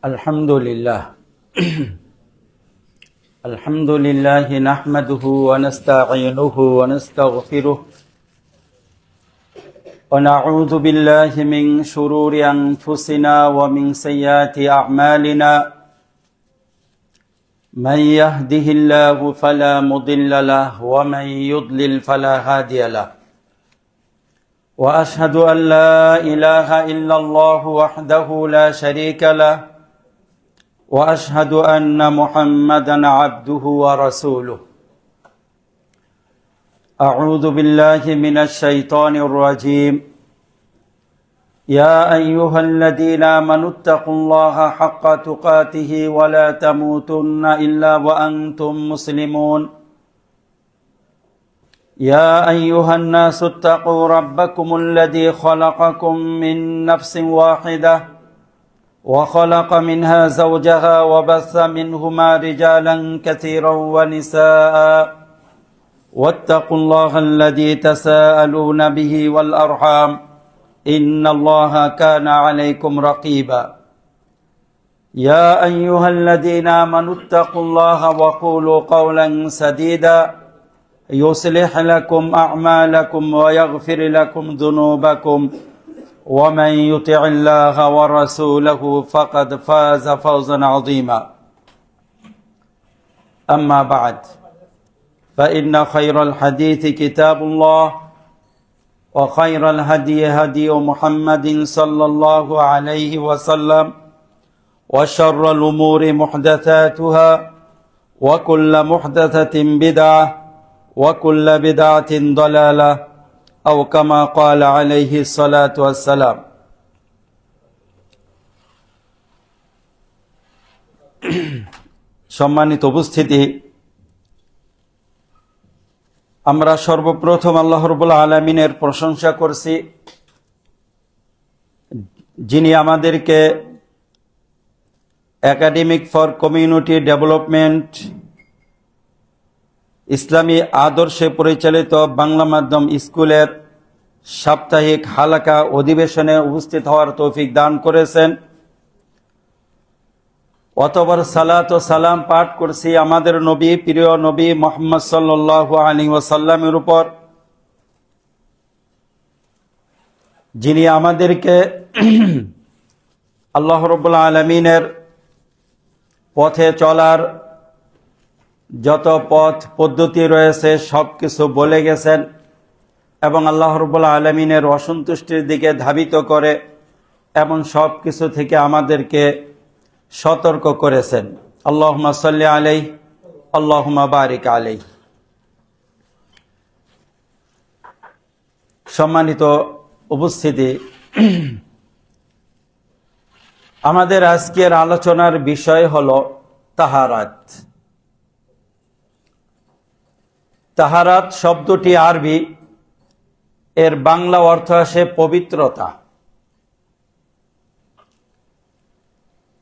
अल्हम्दुलिल्लाह अल्हम्दुलिल्लाहि नहमदुहु व नस्तईनुहु व नस्तगफिरुह व नऊज़ु बिल्लाहि मिन शुरूरि अनफुसिना व मिन सय्यिआति अअमालिना मन यहदिहिल्लाहु फला मुदिल्ल लहु व मन युद्लिल फला हादिय लहु व अशहदु अन ला इलाहा इल्लल्लाहु वहदहु ला शरीका लहु وأشهد أن محمدًا عبده ورسوله أعوذ بالله من الشيطان الرجيم يا أيها الذين آمنوا اتقوا الله حق تقاته ولا تموتن إلا وأنتم مسلمون يا أيها الناس اتقوا ربكم الذي خلقكم من نفس واحدة وخلق منها زوجها وبث منهما رجالا كثيرا ونساء واتقوا الله الذي تساءلون به والأرحام إن الله كان عليكم رقيبا يا أيها الذين آمنوا اتقوا الله وقولوا قولا سديدا يصلح لكم أعمالكم ويغفر لكم ذنوبكم ومن يطع الله ورسوله فقد فاز فوزا عظيما أما بعد فإن خير الحديث كتاب الله وخير الهدي هدي محمد صلى الله عليه وسلم وشر الأمور محدثاتها وكل محدثة بدعة وكل بدعة ضلالة أو كما قال عليه الصلاة والسلام সম্মানিত উপস্থিতি, আমরা সর্বপ্রথম আল্লাহ রাব্বুল আলামিনের প্রশংসা করছি, যিনি আমাদেরকে একাডেমিক ফর কমিউনিটি ডেভেলপমেন্ট ইসলামী আদর্শে পরিচালিত বাংলা মাধ্যম স্কুলের সাপ্তাহিক হালাকা অধিবেশনে উপস্থিত হওয়ার তৌফিক দান করেছেন। অতঃপর সালাত ও সালাম পাঠ করছি আমাদের নবী, প্রিয় নবী মুহাম্মদ সাল্লাল্লাহু আলাইহি ওয়াসাল্লামের উপর, যিনি আমাদেরকে আল্লাহ রাব্বুল আলামিনের পথে চলার যত পথ পদ্ধতি রয়েছে সব কিছু বলে গেছেন এবং আল্লাহ রাব্বুল আলামিনের অসন্তুষ্টির দিকে ধাবিত করে এমন সব কিছু থেকে আমাদেরকে সতর্ক করেছেন। আল্লাহুম্মা সাল্লি আলাইহি আল্লাহুম্মা বারিক আলাইহি। সম্মানিত উপস্থিতি, আমাদের আজকের আলোচনার বিষয় হলো তাহারাত। তাহারাত শব্দটি আরবি, এর বাংলা অর্থ আসে পবিত্রতা।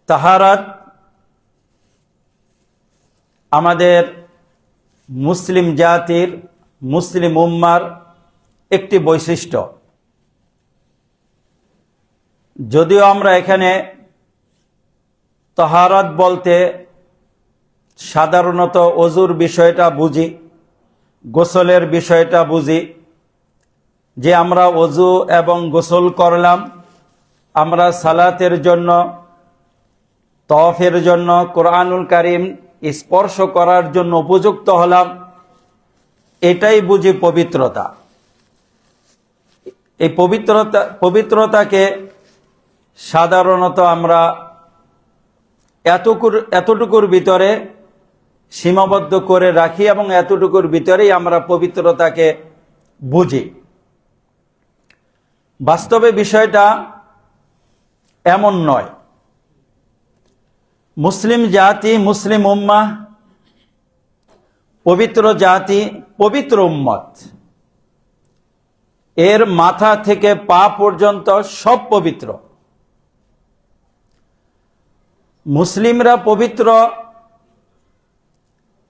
তাহারাত আমাদের মুসলিম জাতির, মুসলিম উম্মার একটি বৈশিষ্ট্য। যদিও আমরা এখানে তাহারাত বলতে সাধারণত ওযুর বিষয়টা বুঝি, গোসলের বিষয়টা বুঝি, যে আমরা ওযু এবং গোসল করলাম, আমরা সালাতের জন্য, তওয়াফের জন্য, কোরআনুল কারীম স্পর্শ করার জন্য উপযুক্ত হলাম, এটাই বুঝি পবিত্রতা। এই পবিত্রতাকে সাধারণত আমরা এতটুকুর ভিতরে সীমাবদ্ধ করে রাখি এবং এতটুকুর ভিতরেই আমরা পবিত্রতাকে বুঝি। বাস্তবে বিষয়টা এমন নয়। মুসলিম জাতি, মুসলিম উম্মাহ পবিত্র জাতি, পবিত্র উম্মত। এর মাথা থেকে পা পর্যন্ত সব পবিত্র। মুসলিমরা পবিত্র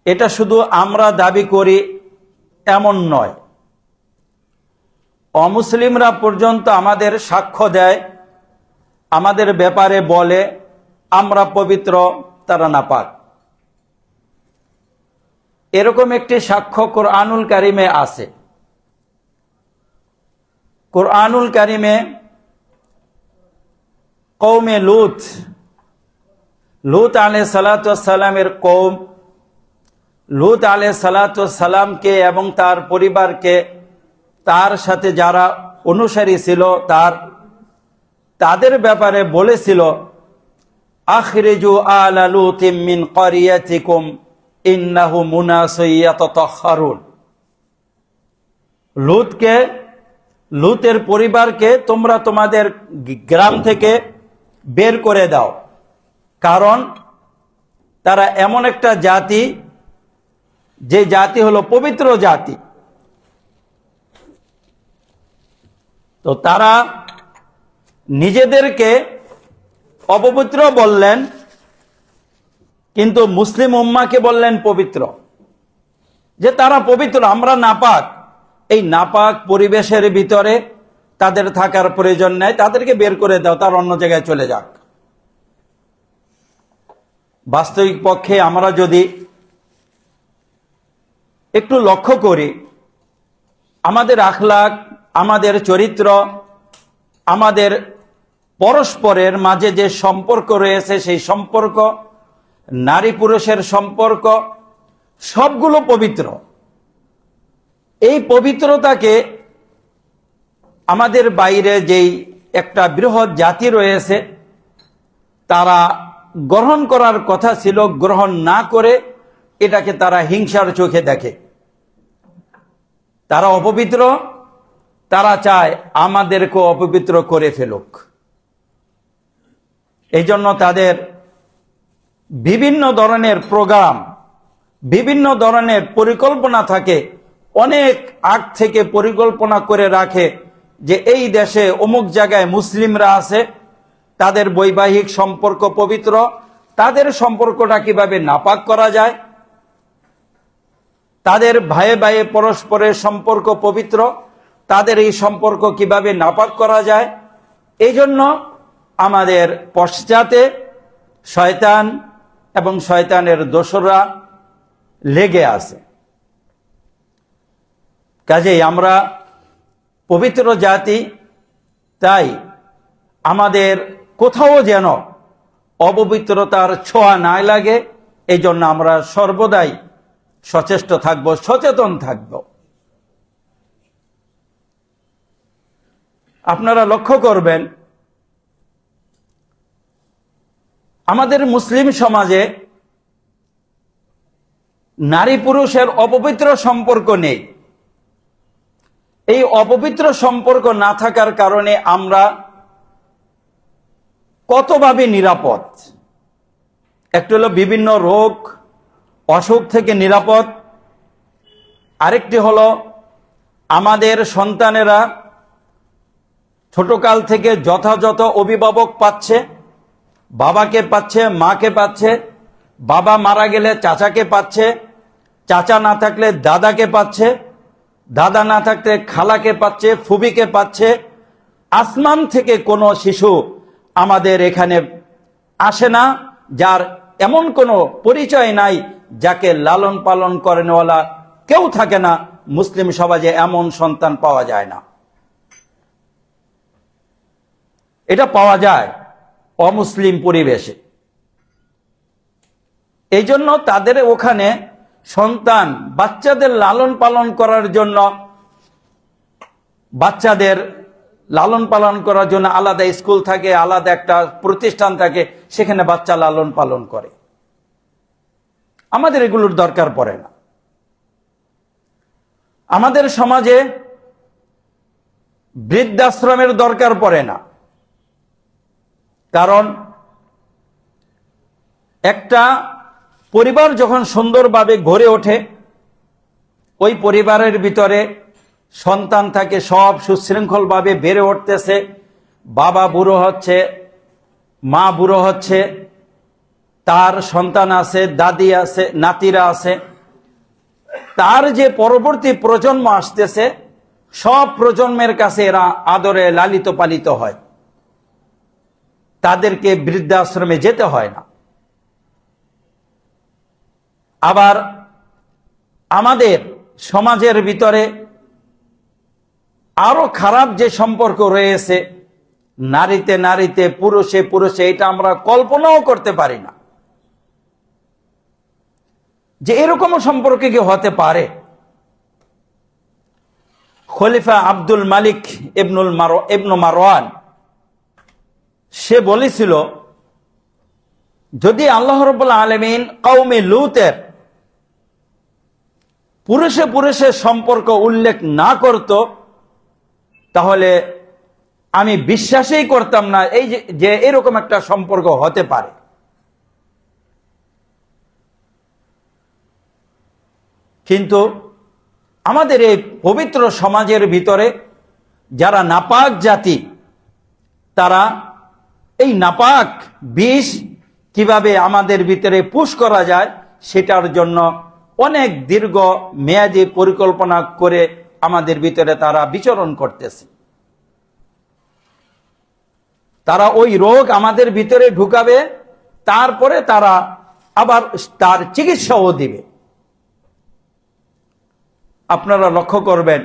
এটা শুধু আমরা দাবি করি এমন নয়, অমুসলিমরা পর্যন্ত আমাদের সাক্ষ্য দেয়, আমাদের ব্যাপারে বলে আমরা পবিত্র, তারা নাপাক। এরকম একটি সাক্ষ্য কোরআনুল কারিমে আছে। কোরআনুল কারিমে কওমে লূত আলাইহিস সালাতু ওয়াস সালামের কওম, লূত আলাইহিস সালাতু ওয়াস সালামকে এবং তার পরিবারকে, তার সাথে যারা অনুসারী ছিল তাদের ব্যাপারে বলেছিল, আখরিজু আলা লূতিম মিন ক্বরিয়াতিকুম ইন্নাহুম মুনাসুন ইয়াতাতাহহারুন। লূতের পরিবারকে তোমরা তোমাদের গ্রাম থেকে বের করে দাও, কারণ তারা এমন একটা জাতি, যে জাতি হলো পবিত্র জাতি। তো তারা নিজেদেরকে অপবিত্র বললেন, কিন্তু মুসলিম উম্মাহকে বললেন পবিত্র, যে তারা পবিত্র, আমরা নাপাক। এই নাপাক পরিবেশের ভিতরে তাদের থাকার প্রয়োজন নেই, তাদেরকে বের করে দাও, তার অন্য জায়গায় চলে যাক। বাস্তবিক পক্ষে আমরা যদি একটু লক্ষ্য করি, আমাদের আখলাক, আমাদের চরিত্র, আমাদের পরস্পরের মাঝে যে সম্পর্ক রয়েছে, সেই সম্পর্ক, নারী পুরুষের সম্পর্ক, সবগুলো পবিত্র। এই পবিত্রতাকে আমাদের বাইরে যেই একটা বৃহৎ জাতি রয়েছে, তারা গ্রহণ করার কথা ছিল, গ্রহণ না করে এটাকে তারা হিংসার চোখে দেখে। তারা অপবিত্র, তারা চায় আমাদেরকে অপবিত্র করে ফেলুক। এই জন্য তাদের বিভিন্ন ধরনের প্রোগ্রাম, বিভিন্ন ধরনের পরিকল্পনা থাকে, অনেক আগ থেকে পরিকল্পনা করে রাখে যে এই দেশে অমুক জায়গায় মুসলিমরা আছে, তাদের বৈবাহিক সম্পর্ক পবিত্র, তাদের সম্পর্কটা কিভাবে নাপাক করা যায়, তাদের ভাইয়ে ভাইয়ে পরস্পরের সম্পর্ক পবিত্র, তাদের এই সম্পর্ক কিভাবে নাপাক করা যায়। এই জন্য আমাদের পশ্চাতে শয়তান এবং শয়তানের দোসররা লেগে আছে। কাজেই আমরা পবিত্র জাতি, তাই আমাদের কোথাও যেন অপবিত্রতার ছোঁয়া না লাগে, এই জন্য আমরা সর্বদাই সচেষ্ট থাকব, সচেতন থাকব। আপনারা লক্ষ্য করবেন, আমাদের মুসলিম সমাজে নারী পুরুষের অপবিত্র সম্পর্ক নেই। এই অপবিত্র সম্পর্ক না থাকার কারণে আমরা কতভাবে নিরাপদ। একটা হলো বিভিন্ন রোগ অসুখ থেকে নিরাপদ, আরেকটি হলো আমাদের সন্তানেরা ছোটকাল থেকে যথাযথ অভিভাবক পাচ্ছে, বাবাকে পাচ্ছে, মাকে পাচ্ছে, বাবা মারা গেলে চাচাকে পাচ্ছে, চাচা না থাকলে দাদাকে পাচ্ছে, দাদা না থাকলে খালাকে পাচ্ছে, ফুবিকে পাচ্ছে। আসমান থেকে কোনো শিশু আমাদের এখানে আসে না যার এমন কোনো পরিচয় নাই, যাকে লালন পালন করেনওয়ালা কেউ থাকে না। মুসলিম সমাজে এমন সন্তান পাওয়া যায় না। এটা পাওয়া যায় অমুসলিম পরিবেশে। এই জন্য তাদের ওখানে সন্তান, বাচ্চাদের লালন পালন করার জন্য, বাচ্চাদের লালন পালন করার জন্য আলাদা স্কুল থাকে, আলাদা একটা প্রতিষ্ঠান থাকে, সেখানে বাচ্চা লালন পালন করে। আমাদের এগুলোর দরকার পড়ে না। আমাদের সমাজে বৃদ্ধাশ্রমের দরকার পড়ে না, কারণ একটা পরিবার যখন সুন্দরভাবে গড়ে ওঠে, ওই পরিবারের ভিতরে সন্তান থাকে, সব সুশৃঙ্খলভাবে বেড়ে উঠতেছে, বাবা বুড়ো হচ্ছে, মা বুড়ো হচ্ছে, তার সন্তান আছে, দাদি আছে, নাতিরা আছে, তার যে পরবর্তী প্রজন্ম আসতেছে, সব প্রজন্মের কাছে এরা আদরে লালিত পালিত হয়। তাদেরকে বৃদ্ধাশ্রমে যেতে হয় না। আবার আমাদের সমাজের ভিতরে আরো খারাপ যে সম্পর্ক রয়েছে, নারীতে নারীতে, পুরুষে পুরুষে, এটা আমরা কল্পনাও করতে পারি না যে এরকমও সম্পর্কে কি হতে পারে। খলিফা আব্দুল মালিক ইবনু মারওয়ান সে বলেছিল, যদি আল্লাহ রাব্বুল আলামিন কওমে লূতের পুরুষে পুরুষে সম্পর্ক উল্লেখ না করত, তাহলে আমি বিশ্বাসই করতাম না এই যে এরকম একটা সম্পর্ক হতে পারে। কিন্তু আমাদের এই পবিত্র সমাজের ভিতরে যারা নাপাক জাতি, তারা এই নাপাক বিষ কিভাবে আমাদের ভিতরে পুশ করা যায় সেটার জন্য অনেক দীর্ঘ মেয়াদী পরিকল্পনা করে আমাদের ভিতরে তারা বিচরণ করতেছে। তারা ওই রোগ আমাদের ভিতরে ঢুকাবে, তারপরে তারা আবার তার চিকিৎসাও দিবে। আপনারা লক্ষ্য করবেন,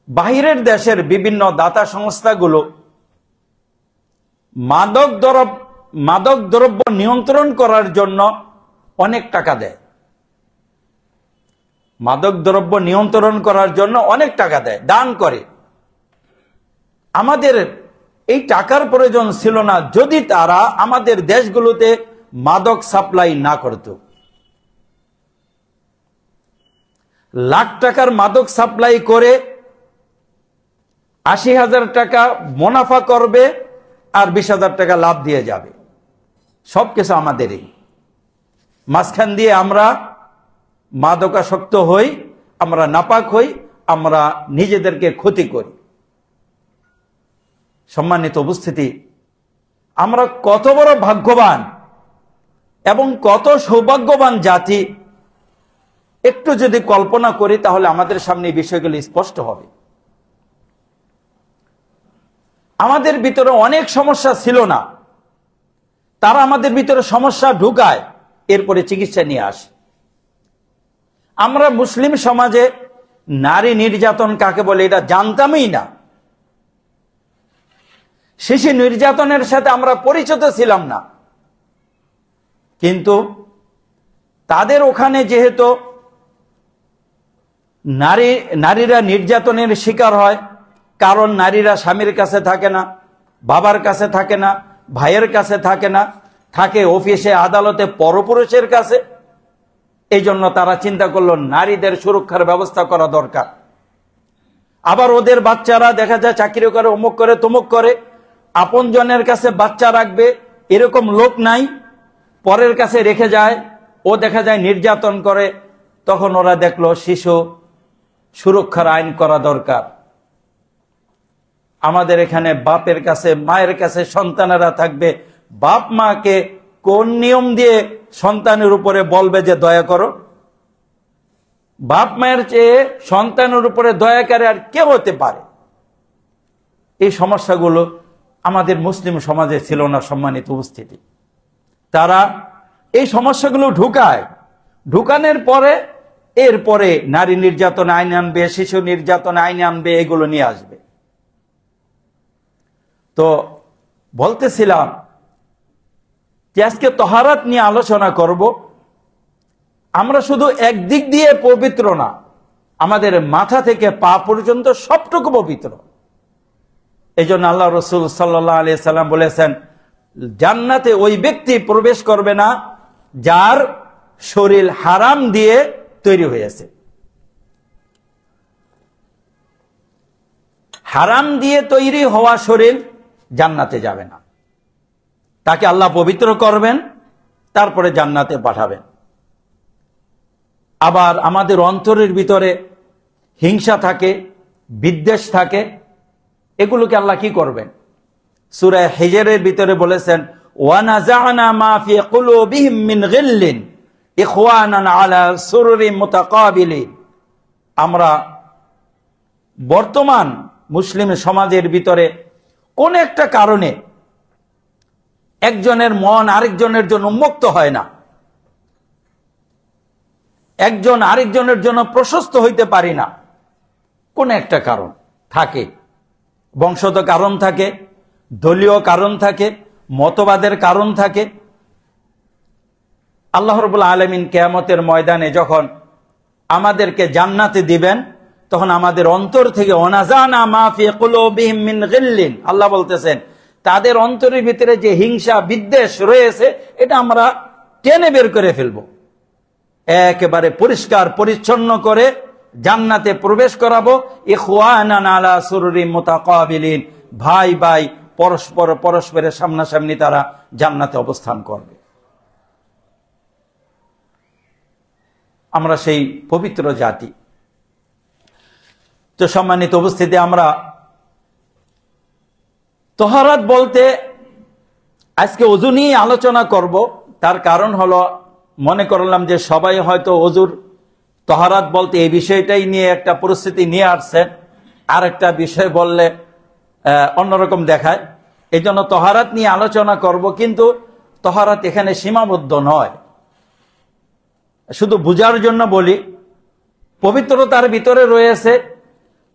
বাহিরের দেশের বিভিন্ন দাতা সংস্থাগুলো মাদক দ্রব্য নিয়ন্ত্রণ করার জন্য অনেক টাকা দেয়। মাদক দ্রব্য নিয়ন্ত্রণ করার জন্য অনেক টাকা দেয়, দান করে। আমাদের এই টাকার প্রয়োজন ছিল না যদি তারা আমাদের দেশগুলোতে মাদক সাপ্লাই না করত। লাখ টাকার মাদক সাপ্লাই করে ৮০,০০০ টাকা মুনাফা করবে আর ২০,০০০ টাকা লাভ দিয়ে যাবে। সবকিছু আমাদেরই। মাঝখান দিয়ে আমরা মাদকাসক্ত হই, আমরা নাপাক হই, আমরা নিজেদেরকে ক্ষতি করি। সম্মানিত উপস্থিতি, আমরা কত বড় ভাগ্যবান এবং কত সৌভাগ্যবান জাতি, একটু যদি কল্পনা করি তাহলে আমাদের সামনে এই বিষয়গুলো স্পষ্ট হবে। আমাদের ভিতরে অনেক সমস্যা ছিল না, তারা আমাদের ভিতরে সমস্যা ঢুকায়, এরপরে চিকিৎসা নিয়ে আসে। আমরা মুসলিম সমাজে নারী নির্যাতন কাকে বলে এটা জানতামই না। শিশু নির্যাতনের সাথে আমরা পরিচিত ছিলাম না। কিন্তু তাদের ওখানে যেহেতু নারীরা নির্যাতনের শিকার হয়, কারণ নারীরা স্বামীর কাছে থাকে না, বাবার কাছে থাকে না, ভাইয়ের কাছে থাকে না, থাকে অফিসে আদালতে পরপুরুষের কাছে। এই জন্য তারা চিন্তা করলো নারীদের সুরক্ষার ব্যবস্থা করা দরকার। আবার ওদের বাচ্চারা দেখা যায় চাকরি করে, অমুক করে, তমুক করে, আপনজনের কাছে বাচ্চা রাখবে এরকম লোক নাই, পরের কাছে রেখে যায়, ও দেখা যায় নির্যাতন করে। তখন ওরা দেখলো শিশু সুরক্ষার আইন করা দরকার। আমাদের এখানে বাপের কাছে মায়ের কাছে সন্তানেরা থাকবে, বাপ মাকে কোন নিয়ম দিয়ে সন্তানের উপরে বলবে যে দয়া করো? বাপ মায়ের চেয়ে সন্তানের উপরে দয়াকারী আর কে হতে পারে? এই সমস্যাগুলো আমাদের মুসলিম সমাজে ছিল না। সম্মানিত উপস্থিতি, তারা এই সমস্যাগুলো ঢুকানোর পরে এরপরে নারী নির্যাতন আইন আনবে, শিশু নির্যাতন আইন আনবে, এগুলো নিয়ে আসবে। তো বলতেছিলাম যে আজকে তহারাত নিয়ে আলোচনা করব। আমরা শুধু একদিক দিয়ে পবিত্র না, আমাদের মাথা থেকে পা পর্যন্ত সবটুকু পবিত্র। এই জন্য আল্লাহ রসুল সাল্লাল্লাহু আলাইহি সাল্লাম বলেছেন, জান্নাতে ওই ব্যক্তি প্রবেশ করবে না যার শরীর হারাম দিয়ে তৈরি হয়েছে। হারাম দিয়ে তৈরি হওয়া শরীর জান্নাতে যাবে না। তাকে আল্লাহ পবিত্র করবেন, তারপরে জান্নাতে পাঠাবেন। আবার আমাদের অন্তরের ভিতরে হিংসা থাকে, বিদ্বেষ থাকে, এগুলোকে আল্লাহ কি করবেন? সূরা হিজরের ভিতরে বলেছেন, ওয়ানাযা'না মা ফি কুলুবিহিম মিন গিল্লিন ইখওয়ানান আলা সুরুরিন মুতাকাবিলিন। আমরা বর্তমান মুসলিম সমাজের ভিতরে কোন একটা কারণে একজনের মন আরেকজনের জন্য উন্মুক্ত হয় না, একজন আরেকজনের জন্য প্রশস্ত হইতে পারি না। কোন একটা কারণ থাকে, বংশগত কারণ থাকে, দলীয় কারণ থাকে, মতবাদের কারণ থাকে। আল্লাহ রাব্বুল আলামিন কিয়ামতের ময়দানে যখন আমাদেরকে জান্নাতে দিবেন, তখন আমাদের অন্তর থেকে ওয়ানাজানা মা ফি কুলুবিহিম মিন গিল্লিন, আল্লাহ বলতেছেন তাদের অন্তরের ভিতরে যে হিংসা বিদ্বেষ রয়েছে এটা আমরা টেনে বের করে ফেলবো, একেবারে পরিষ্কার পরিচ্ছন্ন করে জান্নাতে প্রবেশ করাবো। ইখওয়ানান আলা সুরুরিন মুতাকাবিলিন, ভাই ভাই পরস্পরের সামনাসামনি তারা জান্নাতে অবস্থান করবে। আমরা সেই পবিত্র জাতি। তো সম্মানিত উপস্থিতি, আমরা তহরাত বলতে আজকে ওযু নিয়ে আলোচনা করব। তার কারণ হলো, মনে করলাম যে সবাই হয়তো ওযুর তহরাত বলতে এই বিষয়টাই নিয়ে একটা পরিস্থিতি নিয়ে আসছেন, আর একটা বিষয় বললে অন্যরকম দেখায়। এই জন্য তহরাত নিয়ে আলোচনা করব, কিন্তু তহরাত এখানে সীমাবদ্ধ নয়। শুধু বুঝার জন্য বলি, পবিত্রতার ভিতরে রয়েছে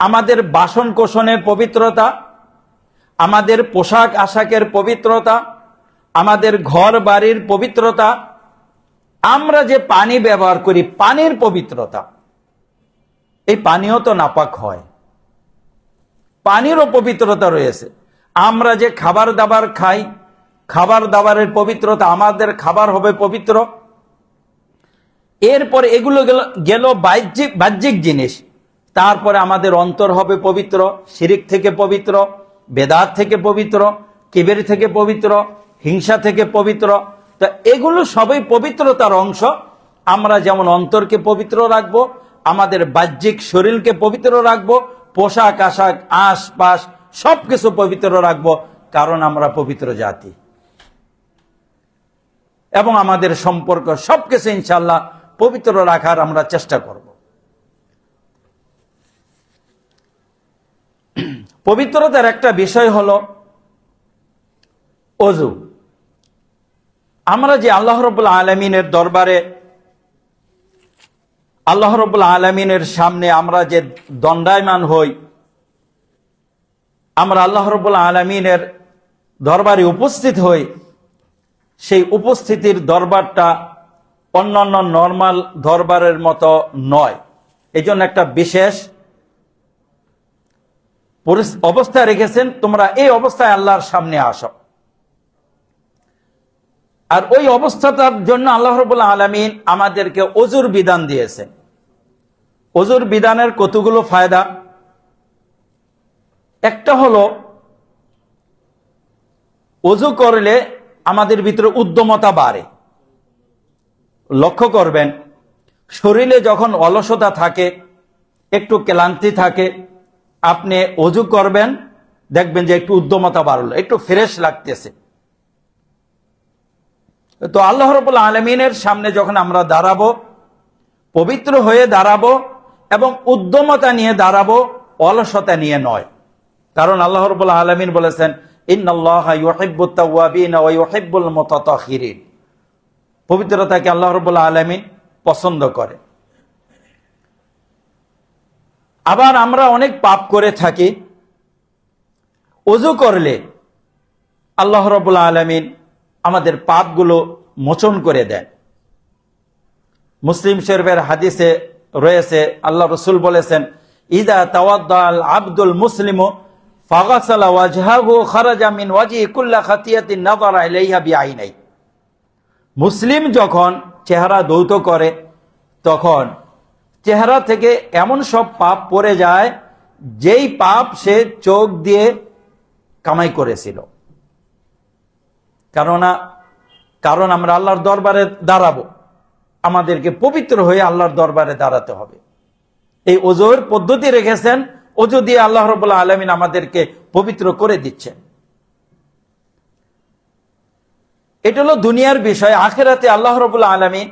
আমাদের বাসন কোষণের পবিত্রতা, আমাদের পোশাক আশাকের পবিত্রতা, আমাদের ঘর বাড়ির পবিত্রতা, আমরা যে পানি ব্যবহার করি পানির পবিত্রতা। এই পানিও তো নাপাক হয়, পানিরও পবিত্রতা রয়েছে। আমরা যে খাবার দাবার খাই, খাবার দাবারের পবিত্রতা, আমাদের খাবার হবে পবিত্র। এরপরে এগুলো গেল বাহ্যিক জিনিস। তারপরে আমাদের অন্তর হবে পবিত্র, শিরিক থেকে পবিত্র, বেদাত থেকে পবিত্র, কিবির থেকে পবিত্র, হিংসা থেকে পবিত্র। তো এগুলো সবই পবিত্রতার অংশ। আমরা যেমন অন্তরকে পবিত্র রাখবো, আমাদের বাহ্যিক শরীরকে পবিত্র রাখবো, পোশাক আশাক আশপাশ সবকিছু পবিত্র রাখবো, কারণ আমরা পবিত্র জাতি। এবং আমাদের সম্পর্ক সবকিছু ইনশাআল্লাহ পবিত্র রাখার আমরা চেষ্টা করব। পবিত্রতার একটা বিষয় হলো ওযু। আমরা যে আল্লাহ রাব্বুল আলামিনের দরবারে, আল্লাহ রাব্বুল আলামিনের সামনে আমরা যে দণ্ডায়মান হই, আমরা আল্লাহ রাব্বুল আলামিনের দরবারে উপস্থিত হই, সেই উপস্থিতির দরবারটা অন্যান্য নরমাল দরবারের মতো নয়। এই জন্য একটা বিশেষ অবস্থায় রেখেছেন, তোমরা এই অবস্থায় আল্লাহর সামনে আসো। আর ওই অবস্থাটার জন্য আল্লাহ রাব্বুল আলামিন আমাদেরকে ওযুর বিধান দিয়েছেন। ওযুর বিধানের কতগুলো ফায়দা। একটা হলো, ওযু করলে আমাদের ভিতরে উদ্যমতা বাড়ে। লক্ষ্য করবেন, শরীরে যখন অলসতা থাকে, একটু ক্লান্তি থাকে, আপনি ওযু করবেন, দেখবেন যে একটু উদ্যমতা বাড়লো, একটু ফ্রেশ লাগতেছে। তো আল্লাহ রাব্বুল আলামিনের সামনে যখন আমরা দাঁড়াবো, পবিত্র হয়ে দাঁড়াবো এবং উদ্যমতা নিয়ে দাঁড়াবো, অলসতা নিয়ে নয়। কারণ আল্লাহ রাব্বুল আলামিন বলেছেন, ইন্নাল্লাহা ইউহিব্বুত তাওয়াবিন ওয়া ইউহিব্বুল মুতাতাহহিরিন। পবিত্রতাকে আল্লাহ রাব্বুল আলামিন পছন্দ করে। আবার আমরা অনেক পাপ করে থাকি, ওযু করলে আল্লাহ রাব্বুল আলামিন আমাদের পাপগুলো মোচন করে দেন। মুসলিম শরীফের হাদিসে রয়েছে, আল্লাহ রাসূল বলেছেন, ইযা তাওয়াদ্দাল আবদুল মুসলিমু ফাগাসালা ওয়াজহাহু খারাজা মিন ওয়াজহি কুল্লা খাতিয়াতিন নাযারা ইলাইহা বিআইনাই। মুসলিম যখন চেহারা ধৌত করে, তখন চেহারা থেকে এমন সব পাপ পড়ে যায় যেই পাপ সে চোখ দিয়ে কামাই করেছিল। কারণ আমরা আল্লাহর দরবারে দাঁড়াবো, আমাদেরকে পবিত্র হয়ে আল্লাহর দরবারে দাঁড়াতে হবে। এই ওযুর পদ্ধতি রেখেছেন, ওযু দিয়ে আল্লাহ রাব্বুল আলামিন আমাদেরকে পবিত্র করে দিচ্ছেন। এটা হলো দুনিয়ার বিষয়। আখিরাতে আল্লাহ রাব্বুল আলামিন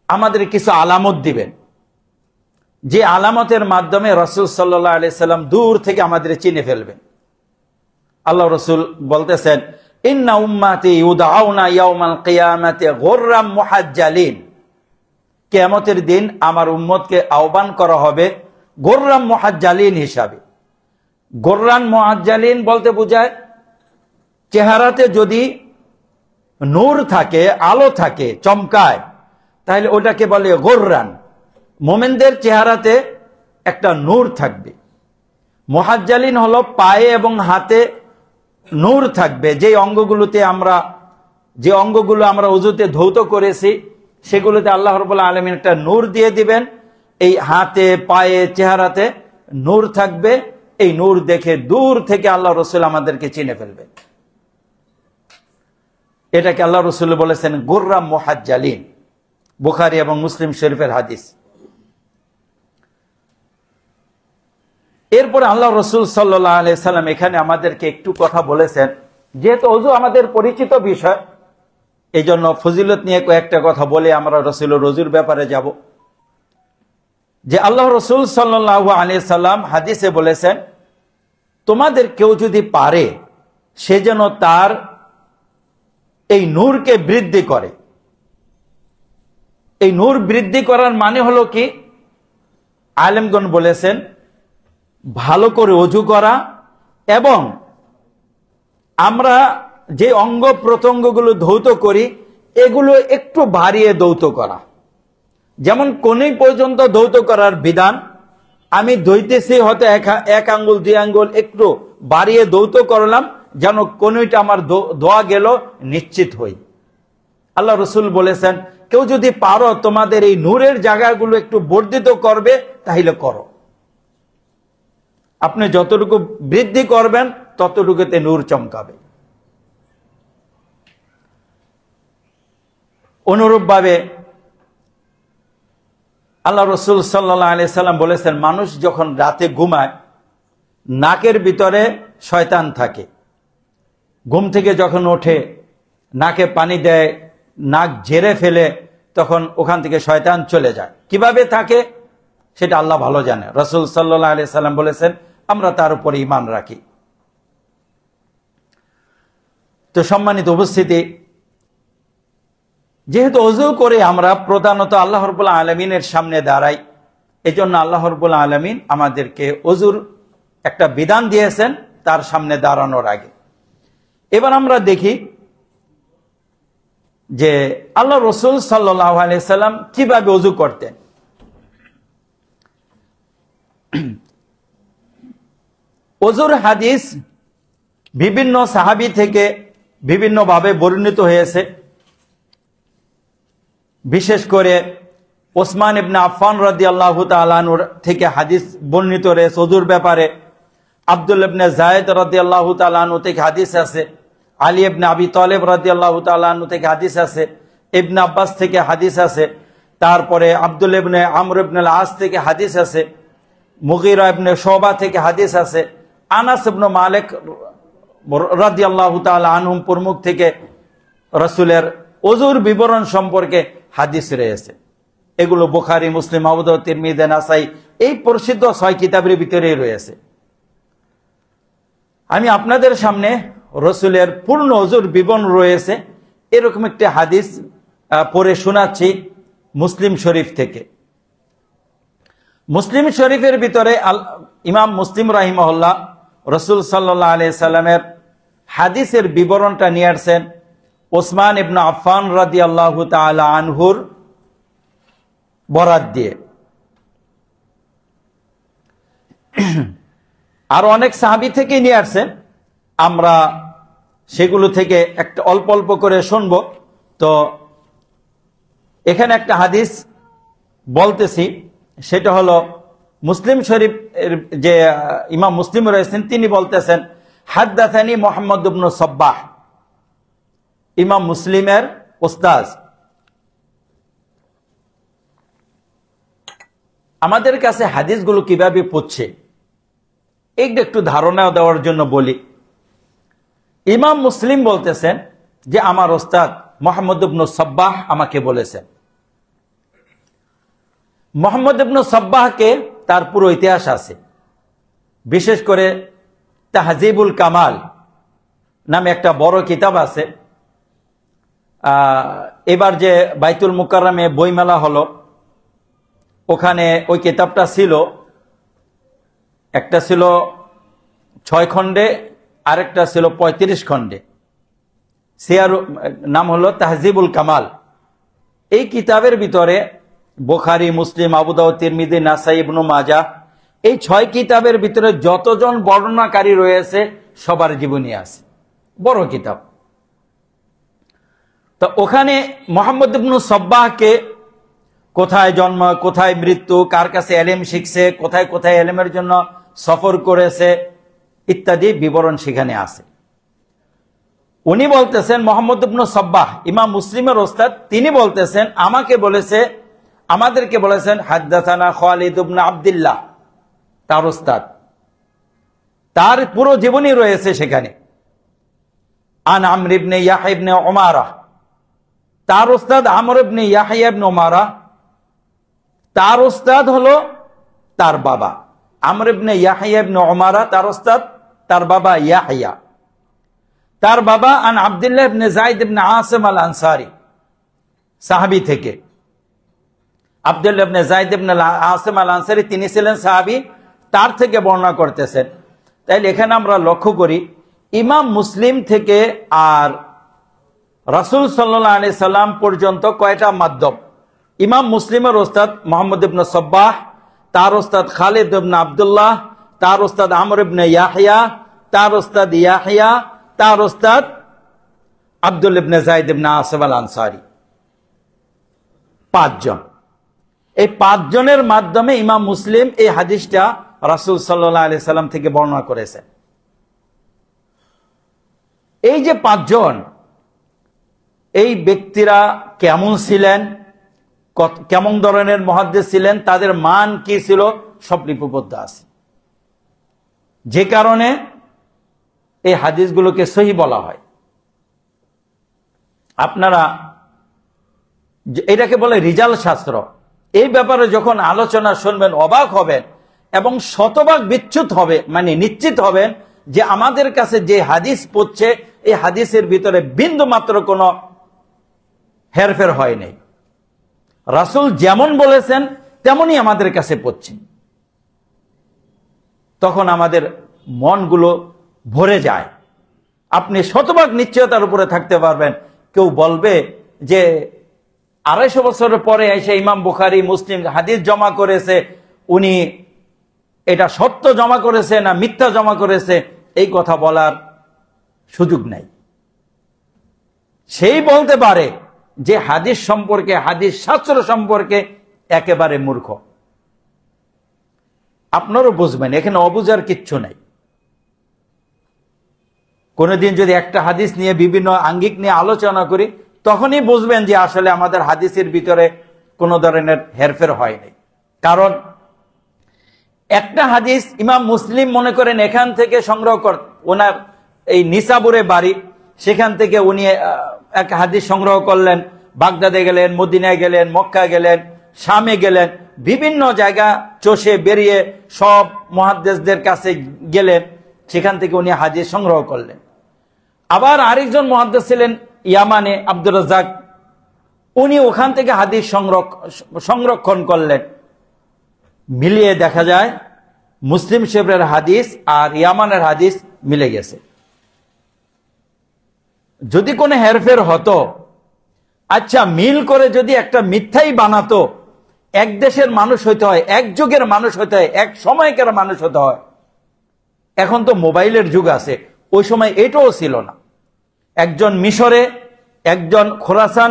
আমাদের কিছু আলামত দিবেন, যে আলামতের মাধ্যমে রাসূল সাল্লাল্লাহু আলাইহি সাল্লাম দূর থেকে আমাদের চিনে ফেলবেন। আল্লাহ রাসূল বলতেছেন, ইন্না উম্মাতি ইউদআউনা ইয়াউমাল কিয়ামাতি গুররাম মুহাজ্জালিন, কিয়ামতের দিন আমার উম্মতকে আহ্বান করা হবে গুররাম মুহাজ্জালিন হিসাবে। গুররান মুহাজ্জালিন বলতে বোঝায় চেহারাতে যদি নূর থাকে, আলো থাকে, চমকায়, তাহলে ওটাকে বলে গুররান। মোমেনদের চেহারাতে একটা নূর থাকবে। মুহাজ্জালিন হলো পায়ে এবং হাতে নূর থাকবে। যে অঙ্গগুলো আমরা ওযুতে ধৌত করেছি সেগুলোতে আল্লাহ রাব্বুল আলামিন একটা নূর দিয়ে দিবেন। এই হাতে, পায়ে, চেহারাতে নূর থাকবে। এই নূর দেখে দূর থেকে আল্লাহ রাসূল আমাদেরকে চিনে ফেলবে। এটাকে আল্লাহ রাসূল বলেছেন গুররাম মুহাজ্জালিন, বুখারী এবং মুসলিম শরীফের হাদিস। এরপরে আল্লাহ রাসূল সাল্লাল্লাহু আলাইহি সাল্লাম এখানে আমাদেরকে একটু কথা বলেছেন। যেহেতু ওযু আমাদের পরিচিত বিষয়, এই জন্য ফজিলত নিয়ে কয়েকটা কথা বলে আমরা রাসূলের ওযুর ব্যাপারে যাব। যে আল্লাহ রাসূল সাল্লাল্লাহু আলাইহি সাল্লাম হাদিসে বলেছেন, তোমাদের কেউ যদি পারে সে যেন তার এই নূরকে বৃদ্ধি করে। এই নূর বৃদ্ধি করার মানে হলো কি? আলেমগণ বলেছেন ভালো করে ওযু করা এবং আমরা যে অঙ্গ প্রত্যঙ্গগুলো ধৌত করি এগুলো একটু বাড়িয়ে ধৌত করা। যেমন কোণী পর্যন্ত ধৌত করার বিধান, আমি ধুইতেছি হয়তো এক আঙ্গুল 2 আঙ্গুল একটু বাড়িয়ে ধৌত করলাম যেন কোণীটা আমার ধোয়া গেল নিশ্চিত হই। আল্লাহ রাসূল বলেছেন কেউ যদি পারো তোমাদের এই নূরের জায়গাগুলো একটু বর্ধিত করবে তাহলে করো। আপনি যতটুকু বৃদ্ধি করবেন ততটুকুতে নূর চমকাবে। অনুরূপভাবে আল্লাহ রাসূল সাল্লাল্লাহু আলাইহি সাল্লাম বলেছেন মানুষ যখন রাতে ঘুমায় নাকের ভিতরে শয়তান থাকে। ঘুম থেকে যখন ওঠে নাকে পানি দেয়, নাক ঝেড়ে ফেলে, তখন ওখান থেকে শয়তান চলে যায়। কিভাবে থাকে সেটা আল্লাহ ভালো জানে। রাসূল সাল্লাল্লাহু আলাইহি সাল্লাম বলেছেন আমরা তার উপরে ঈমান রাখি। তো সম্মানিত উপস্থিতি, যেহেতু ওযু করে আমরা প্রধানত আল্লাহ রাব্বুল আলামিনের সামনে দাঁড়াই, এজন্য আল্লাহ রাব্বুল আলামিন আমাদেরকে ওযুর একটা বিধান দিয়েছেন তার সামনে দাঁড়ানোর আগে। এবার আমরা দেখি যে আল্লাহ রাসূল সাল্লাল্লাহু আলাইহি সাল্লাম কিভাবে ওযু করতেন। ওযুর হাদিস বিভিন্ন সাহাবী থেকে বিভিন্নভাবে বর্ণিত হয়েছে। বিশেষ করে ওসমান ইবনে আফফান রাদিয়াল্লাহু তাআলা আনহু থেকে হাদিস বর্ণিত রয়েছে ওযুর ব্যাপারে। আব্দুল্লাহ ইবনে যায়েদ রাদিয়াল্লাহু তাআলা আনহু থেকে হাদিস আছে। আলী ইবনে আবি তালেব রাদিয়াল্লাহু তাআলা আনহু থেকে হাদিস আছে। ইবনে আব্বাস থেকে হাদিস আছে। তারপরে আব্দুল্লাহ ইবনে আমর ইবনে আল-আস থেকে হাদিস আছে। মুগীরা ইবনে শুবা থেকে হাদিস আছে। আনাস ইবনে মালিক রাদিয়াল্লাহু তাআলা আনহুম প্রমুখ থেকে রাসূলের ওযুর বিবরণ সম্পর্কে হাদিস রয়েছে। এগুলো বুখারী, মুসলিম, আবু দাউদ, তিরমিজি, নাসাই এই প্রসিদ্ধ 6 কিতাবের ভিতরেই রয়েছে। আমি আপনাদের সামনে রাসূলের পূর্ণ ওযুর বিবরণ রয়েছে এরকম একটি হাদিস পড়ে শোনাচ্ছি মুসলিম শরীফ থেকে। মুসলিম শরীফের ভিতরে ইমাম মুসলিম রাহিমাহুল্লাহ রাসূল সাল্লাল্লাহু আলাইহি সাল্লামের হাদিসের বিবরণটা নিয়ে আসছেন ওসমান ইবনে আফফান রাদিয়াল্লাহু তাআলা আনহুর বরাত দিয়ে। আর অনেক সাহাবী থেকে নিয়ে আসছেন, আমরা সেগুলো থেকে একটা অল্প অল্প করে শুনবো। তো এখানে একটা হাদিস বলতেছি, সেটা হলো মুসলিম শরীফ যে ইমাম মুসলিম রয়েছেন তিনি বলতেছেন হাদদাসানি মুহাম্মদ ইবনে সাব্বাহ, ইমাম মুসলিমের উস্তাদ। আমাদের কাছে হাদিসগুলো কিভাবে পৌঁছে একটু ধারণা দেওয়ার জন্য বলি। ইমাম মুসলিম বলতেছেন যে আমার উস্তাদ মুহাম্মদ ইবনে সাব্বাহ আমাকে বলেছেন। মুহাম্মদ ইবনে সাব্বাহকে তার পুরো ইতিহাস আছে, বিশেষ করে তাহজিবুল কামাল নামে একটা বড় কিতাব আছে। এবার যে বাইতুল মুকাররমে বইমেলা হলো, ওখানে ওই কিতাবটা ছিল, একটা ছিল 6 খণ্ডে, আরেকটা ছিল 35 খণ্ডে। সিয়ার নাম হলো তাহজিবুল কামাল। এই কিতাবের ভিতরে বুখারী, মুসলিম, আবু দাউদ, তিরমিজি, নাসাই, ইবনে মাজাহ, এই 6 কিতাবের ভিতরে যতজন বর্ণনাকারী রয়েছে সবার জীবনী আছে, বড় কিতাব। তো ওখানে মুহাম্মদ ইবনে সাব্বাহকে কোথায় জন্ম, কোথায় মৃত্যু, কার কাছে এলেম শিখছে, কোথায় কোথায় এলেমের জন্য সফর করেছে ইত্যাদি বিবরণ সেখানে আছে। উনি বলতেছেন, মুহাম্মদ ইবনে সাব্বাহ ইমাম মুসলিমের ওস্তাদ, তিনি বলতেছেন আমাদেরকে বলেছেন হাদদাসানা খালিদ ইবনে আব্দুল্লাহ, তার ওস্তাদ, তার পুরো জীবনী রয়েছে সেখানে। আন আমর ইবনে ইয়াহয়া ইবনে উমারা, তার ওস্তাদ আমর ইবনে ইয়াহয়া ইবনে উমারা, তার ওস্তাদ হলো তার বাবা আমর ইবনে ইয়াহয়া ইবনে উমারা, তার ওস্তাদ তার বাবা ইয়াহয়া। তার বাবা আন আব্দুল্লাহ ইবনে যায়েদ ইবনে আসিম আল আনসারী, সাহাবী থেকে। আব্দুল্লাহ ইবনে যায়েদ ইবনে আসিম আল আনসারী তিনি ছিলেন সাহাবী, তার থেকে বর্ণনা করতেছেন। তাইলে এখানে আমরা লক্ষ্য করি ইমাম মুসলিম থেকে আর রাসূল সাল্লাল্লাহু আলাইহি সাল্লাম পর্যন্ত কয়টা মাধ্যম? ইমাম মুসলিমের ওস্তাদ মুহাম্মদ ইবনে সাব্বাহ, তার ওস্তাদ খালিদ ইবনে আব্দুল্লাহ, তার ওস্তাদ আমর ইবনে ইয়াহয়া, তার ওস্তাদ ইয়াহয়া, তার ওস্তাদ আব্দুল ইবনে যায়েদ ইবনে আসিম আল আনসারী, 5 জন। এই 5 জনের মাধ্যমে ইমাম মুসলিম এই হাদিসটা রাসূল সাল্লাল্লাহু আলাইহি সাল্লাম থেকে বর্ণনা করেছেন। এই যে 5 জন, এই ব্যক্তিরা কেমন ছিলেন, কেমন ধরনের মুহাদ্দিস ছিলেন, তাদের মান কি ছিল, সব লিপিবদ্ধ আছে। যে কারণে এই হাদিসগুলোকে সহিহ বলা হয়। আপনারা এটাকে বলে রিজাল শাস্ত্র। এই ব্যাপারে যখন আলোচনা শুনবেন অবাক হবেন এবং শতভাগ বিচ্যুত হবে, মানে নিশ্চিত হবেন যে আমাদের কাছে যে হাদিস পড়ছে এই হাদিসের ভিতরে বিন্দু মাত্র কোনো হেরফের হয় নাই। রাসূল যেমন বলেছেন তেমনই আমাদের কাছে পড়ছে। তখন আমাদের মনগুলো ভরে যায়। আপনি শতভাগ নিশ্চয়তার উপরে থাকতে পারবেন। কেউ বলবে যে 250 বছরের পরে এসে ইমাম বুখারী, মুসলিম হাদিস জমা করেছে, উনি এটা সত্য জমা করেছে না মিথ্যা জমা করেছে, এই কথা বলার সুযোগ নাই। সেই বলতে পারে যে হাদিস সম্পর্কে, হাদিস শাস্ত্র সম্পর্কে একেবারে মূর্খ। আপনারও বুঝবেন এখানে অবুঝার কিচ্ছু নাই। কোনদিন যদি একটা হাদিস নিয়ে বিভিন্ন আঙ্গিক নিয়ে আলোচনা করি তখনই বুঝবেন যে আসলে আমাদের হাদিসের ভিতরে কোনো ধরনের হেরফের হয় নাই। কারণ একটা হাদিস ইমাম মুসলিম মনে করেন এখান থেকে সংগ্রহ ওনার এই নিসাবুরে বাড়ি, সেখান থেকে উনি এক হাদিস সংগ্রহ করলেন, বাগদাদে গেলেন, মদিনায় গেলেন, মক্কা গেলেন, শামে গেলেন, বিভিন্ন জায়গা চষে বেরিয়ে সব মুহাদ্দিসদের কাছে গেলেন, সেখান থেকে উনি হাদিস সংগ্রহ করলেন। আবার আরেকজন মুহাদ্দিস ছিলেন ইয়ামানে, আব্দুর রাজ্জাক, উনি ওখান থেকে হাদিস সংরক্ষণ করলেন। মিলিয়ে দেখা যায় মুসলিম শরীফের হাদিস আর ইয়ামানের হাদিস মিলে গেছে। যদি কোনো হেরফের হতো, আচ্ছা মিল করে যদি একটা মিথ্যাই বানাতো, এক দেশের মানুষ হইতে হয়, এক যুগের মানুষ হইতে হয়, এক সময়কার মানুষ হতে হয়। এখন তো মোবাইলের যুগ আছে, ওই সময় এটাও ছিল না। একজন মিশরে, একজন খোরাসান,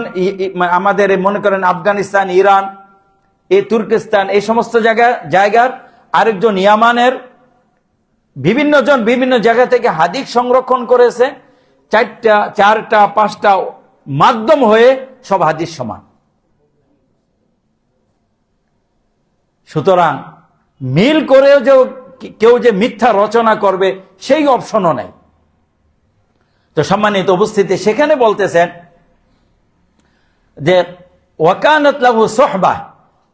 আমাদের মনে করেন আফগানিস্তান, ইরান, এই তুর্কিস্তান, এই সমস্ত জায়গার আরেকজন ইয়ামানের, বিভিন্ন জন বিভিন্ন জায়গা থেকে হাদিস সংরক্ষণ করেছে। 4টা 5টা মাধ্যম হয়ে সব হাদিস সমান। সুতরাং মিল করেও যে কেউ যে মিথ্যা রচনা করবে সেই অপশনও নাই। তো সম্মানিত উপস্থিতি, সেখানে বলতেছেন যে ওয়াকানাত লাহু সুহবাহ,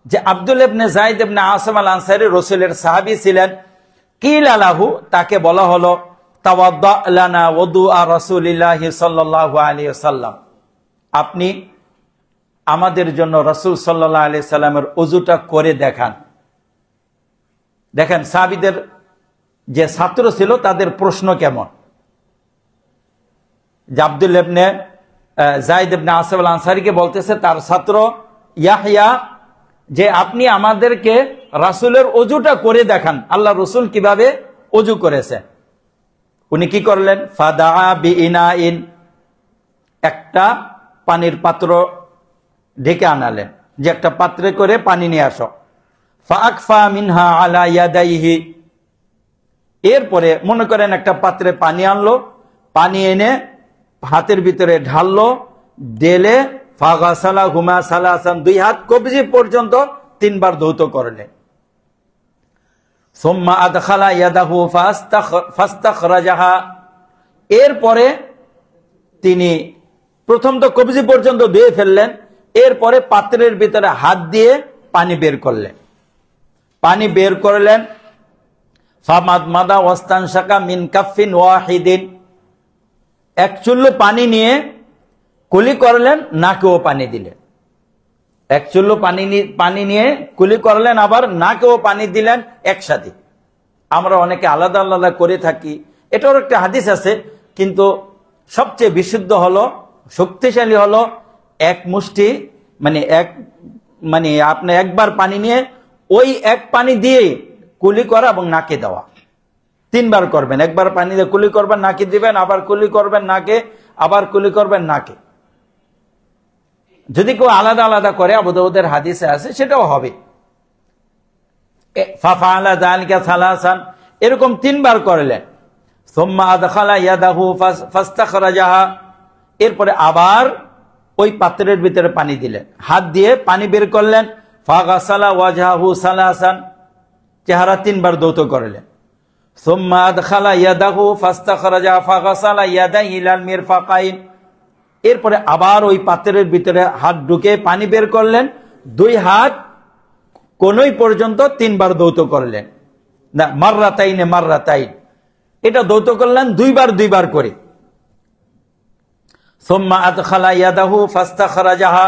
যে আব্দুল ইবনে যায়েদ ইবনে আসিম আল আনসারী রাসূলের সাহাবী ছিলেন। কিলা লাহু, তাকে বলা হলো তাওয়াদ্দা লানা ওযুআ রাসূলিল্লাহি সাল্লাল্লাহু আলাইহি ওয়াসাল্লাম, আপনি আমাদের জন্য রাসূল সাল্লাল্লাহু আলাইহি সাল্লামের ওযুটা করে দেখান। দেখেন সাহাবীদের যে ছাত্র ছিল তাদের প্রশ্ন কেমন। যে আব্দুল্লাহ ইবনে যায়েদ ইবনে আসিম আল আনসারীকে বলতেছে তার ছাত্র ইয়াহইয়া, যে আপনি আমাদেরকে রাসূলের ওযুটা করে দেখান, আল্লাহ রাসূল কিভাবে ওযু করেছেন। উনি কি করলেন? ফাদাআ বিইনাইন, একটা পানির পাত্র ঢেকে আনালেন, যে একটা পাত্রে করে পানি নিয়ে আসো। ফাআকফা মিনহা আলা ইয়াদাইহি, এরপরে মনে করেন একটা পাত্রে পানি আনলো, পানি এনে হাতের ভিতরে ঢাললো, ঢেলে ফাগাসালাহুমা সালাসান, দুই হাত কবজি পর্যন্ত 3 বার ধৌত করলেন। সুম্মা আদখালা ইয়াদাহু ফাস্তাখরাজাহা, এরপরে তিনি প্রথম তো কবজি পর্যন্ত ধুয়ে ফেললেন, এরপরে পাত্রের ভিতরে হাত দিয়ে পানি বের করলেন। পানি বের করলেন, ফামাদমাদা ওয়াস্তানশাকা মিন কাফিন ওয়াহিদিন, এক চুল্লু পানি নিয়ে কুলি করলেন, নাকেও পানি দিলেন। এক চুল্লু পানি নিয়ে কুলি করলেন, আবার নাকেও পানি দিলেন একসাথে। আমরা অনেকে আলাদা আলাদা করে থাকি, এটার একটা হাদিস আছে, কিন্তু সবচেয়ে বিশুদ্ধ হলো, শক্তিশালী হলো এক মুষ্টি, মানে আপনি একবার পানি নিয়ে ওই এক পানি দিয়ে কুলি করা এবং নাকে দেওয়া। 3 বার করবেন, একবার পানি দিয়ে কুলি করবেন, নাকে দিবেন, আবার কুলি করবেন নাকে, আবার কুলি করবেন নাকে। যদি কেউ আলাদা আলাদা করে, আবু দাউদের হাদিসে আছে, সেটাও হবে। ফাফআলা যালিকা সালাসান, এরকম 3 বার করলেন। সুম্মা আদখালা ইয়াদাহু ফাস্তাখরাজাহা, এরপরে আবার ওই পাত্রের ভিতরে পানি দিলেন, হাত দিয়ে পানি বের করলেন। ফাগাসালা ওয়াজহাহু সালাসান, চেহারা 3 বার ধৌত করলেন। সুম্মা আদখালা ইয়াদাহু ফাস্তাখরাজাহা ফাগাসালা ইয়াদাইহি ইলাল মিরফাকাইন, এরপরে আবার ওই পাত্রের ভিতরে হাত ঢুকে পানি বের করলেন, 2 হাত কোনই পর্যন্ত 3 বার ধৌত করলেন। না, মাররাতাইন, এটা ধৌত করলেন 2 বার করে। সুম্মা আদখালা ইয়াদাহু ফাস্তাখরাজাহা,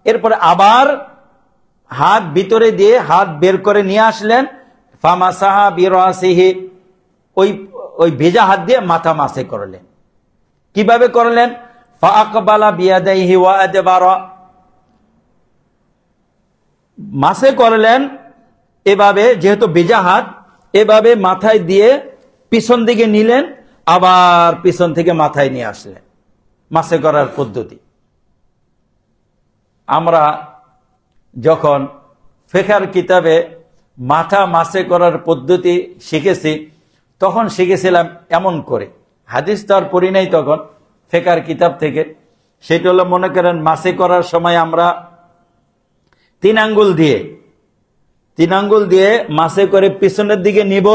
এরপরে আবার হাত ভিতরে দিয়ে হাত বের করে নিয়ে আসলেন। ফামাসাহা বিরাসিহি, ওই ভেজা হাত দিয়ে মাথা মাসে করলেন। কিভাবে করলেন? ফাআকবালা বিয়াদাইহি ওয়া আদবারা, মাসে করলেন এভাবে, যেহেতু ভেজা হাত, এভাবে মাথায় দিয়ে পিছন দিকে নিলেন, আবার পিছন থেকে মাথায় নিয়ে আসলেন। মাসে করার পদ্ধতি আমরা যখন ফিকহের কিতাবে মাথা মাসে করার পদ্ধতি শিখেছি, তখন শিখেছিলাম এমন করে। হাদিস তো আর পড়ি নাই তখন ফিকহের কিতাব থেকে। সেটা হলো, মনে করেন মাসে করার সময় আমরা 3 আঙ্গুল দিয়ে মাসে করে পিছনের দিকে নিব,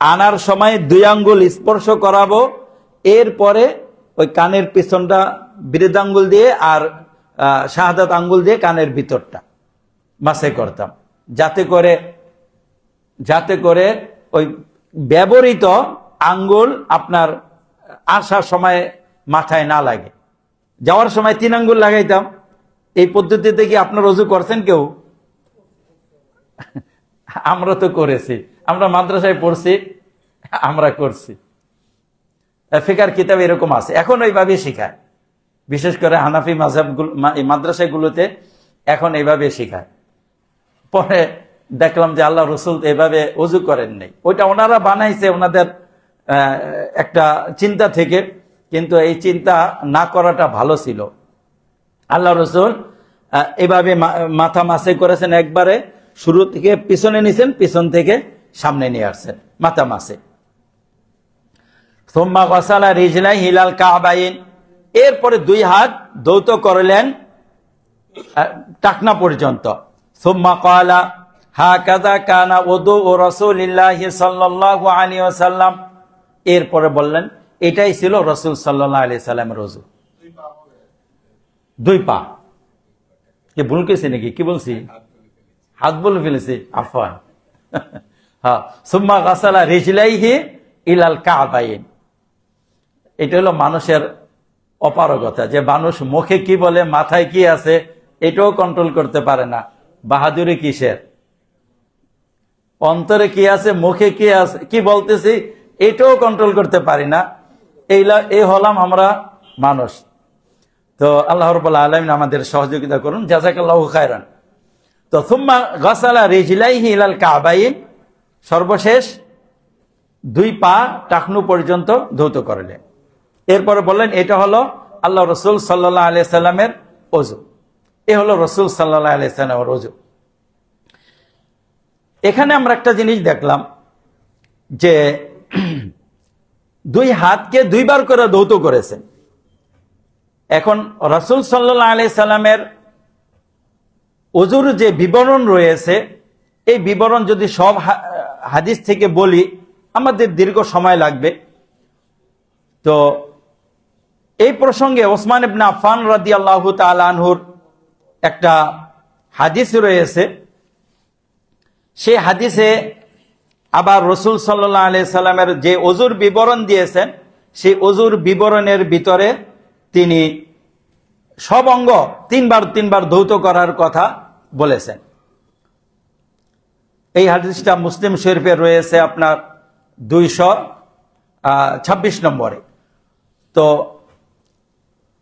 আনার সময় 2 আঙ্গুল স্পর্শ করাবো, এরপরে ওই কানের পিছনটা বৃদ্ধ আঙ্গুল দিয়ে আর শাহাদাত আঙ্গুল দিয়ে কানের ভিতরটা মাসে করতাম, যাতে করে ওই ব্যবহৃত আঙ্গুল আপনার আসার সময় মাথায় না লাগে। যাওয়ার সময় 3 আঙ্গুল লাগাইতাম। এই পদ্ধতিতে কি আপনার ওযু করছেন কেউ? আমরা তো করেছি, আমরা মাদ্রাসায় পড়ছি, আমরা করছি। ফিকহের কিতাব এরকম আছে, এখন এইভাবে শেখায়। বিশেষ করে হানাফি মাযহাবগুলো মাদ্রাসাগুলোতে এখন এইভাবে শেখায়। পরে দেখলাম যে আল্লাহ রাসূল এভাবে ওযু করেন নাই। ওইটা ওনারা বানাইছে ওনাদের একটা চিন্তা থেকে, কিন্তু এই চিন্তা না করাটা ভালো ছিল। আল্লাহ রাসূল এভাবে মাথা মাসে করেছেন, একবারে শুরু থেকে পিছনে নিছেন, পিছন থেকে সামনে নিয়ে আসছেন মাথা মাসে। সুম্মা গাসালা রিজলাইহি ইলাল কাবাইন, এরপরে 2 হাত ধৌত করলেন টাকনা পর্যন্ত। সুম্মা ক্বালা হাকাযা কানা ওযু রাসূলিল্লাহি সাল্লাল্লাহু আলাইহি ওয়াসাল্লাম, এরপরে বললেন এটাই ছিল রাসূল সাল্লাল্লাহু আলাইহি সাল্লামের ওযু। 2 পা, কি ভুল কইছি নাকি? কি বলছি? হাত বলে ফেলেছি, আফওয়ান। হ্যাঁ, সুম্মা গাসালা রিজলাইহি ইলাল কাবাইন। এটা হলো মানুষের অপারগতা, যে মানুষ মুখে কি বলে মাথায় কি আছে এটাও কন্ট্রোল করতে পারে না। বাহাদুরি কিসের? অন্তরে কি আছে, মুখে কি আছে, কি বলতেছি এটাও কন্ট্রোল করতে পারি না। এই হলাম আমরা মানুষ। তো আল্লাহ রাব্বুল আলামিন আমাদের সহযোগিতা করুন, জাযাকাল্লাহু খায়রান। তো সুম্মা গাসালা রিজলাইহি ইলাল কাবাইন, সর্বশেষ দুই পা টাকনু পর্যন্ত ধৌত করলেন। এরপরে বললেন এটা হলো আল্লাহ রসুল সাল্লাল্লাহু আলাইহি সাল্লামের ওযু। এ হলো রসুল সাল্লাল্লাহু আলাইহি সাল্লামের ওযু। এখানে আমরা একটা জিনিস দেখলাম যে দুই হাতকে দুইবার করে ধৌত করেছেন। এখন রাসূল সাল্লাল্লাহু আলাইহি সাল্লামের ওযুর যে বিবরণ রয়েছে, এই বিবরণ যদি সব হাদিস থেকে বলি আমাদের দীর্ঘ সময় লাগবে। তো এই প্রসঙ্গে ওসমান ইবনে আফফান রাদিয়াল্লাহু তাআলা আনহুর একটা হাদিস রয়েছে। সেই হাদিসে আবার রাসূল সাল্লাল্লাহু আলাইহি সাল্লামের যে ওযুর বিবরণ দিয়েছেন, সেই ওযুর বিবরণের ভিতরে তিনি সব অঙ্গ তিনবার ধৌত করার কথা বলেছেন। এই হাদিসটা মুসলিম শরীফে রয়েছে আপনার 226 নম্বরে। তো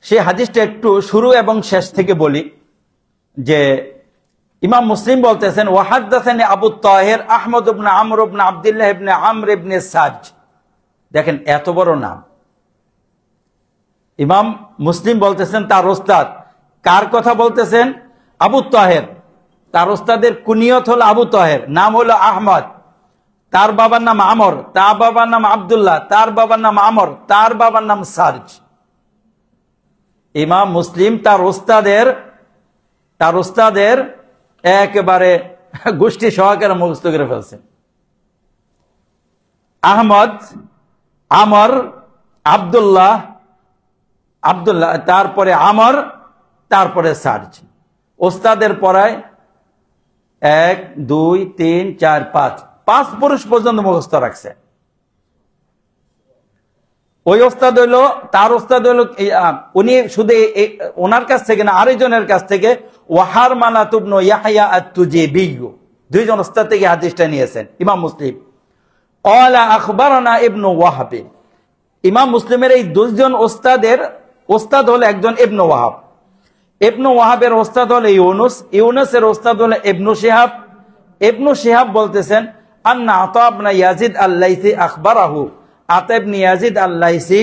সেই হাদিসটা একটু শুরু এবং শেষ থেকে বলি। যে ইমাম মুসলিম বলতেছেন, ওয়াহাদাসানি আবু তাহের আহমদ ইবনে আমর ইবনে আব্দুল্লাহ ইবনে আমর ইবনে সাজ। দেখেন এত বড় নাম। ইমাম মুসলিম বলতেছেন তার ওস্তাদ, কার কথা বলতেছেন? আবু তাহের। তার ওস্তাদের কুনিয়ত হলো আবু তাহের, নাম হলো আহমদ, তার বাবার নাম আমর, তার বাবার নাম আব্দুল্লাহ, তার বাবার নাম আমর, তার বাবার নাম সার্জ। ইমাম মুসলিম তার ওস্তাদের একেবারে গোষ্ঠী সহকারে মুখস্থ করে ফেলছেন। আহমদ, আমর, আব্দুল্লাহ, তারপরে আমর, তারপরে সার্জ। ওস্তাদের পড়ায় 1 2 3 4 5 পুরুষ পর্যন্ত মুখস্থ রাখছে। ওই ওস্তাদ হইল, তার ওস্তাদ হইল, উনি শুধু ওনার কাছ থেকে না আরেকজনের কাছ থেকে ওয়াহারমালা ইবনে ইয়াহইয়া আত-তুজিবি, দুইজন ওস্তাদ থেকে হাদিসটা নিয়েছেন ইমাম মুসলিম। ক্বালা আখবারানা ইবনে ওয়াহাব। ইমাম মুসলিমের এই দুইজন ওস্তাদের ওস্তাদ হলো একজন ইবনে ওয়াহাব, ইবনে ওয়াহাবের ওস্তাদ হলো ইউনুস, ইউনুসের ওস্তাদ হলো ইবনে শিহাব। ইবনে শিহাব বলতেছেন আন্না আতা ইবনে ইয়াজিদ আল-লাইসি আখবারাহু, আতা ইবনে ইয়াজিদ আল-লাইসি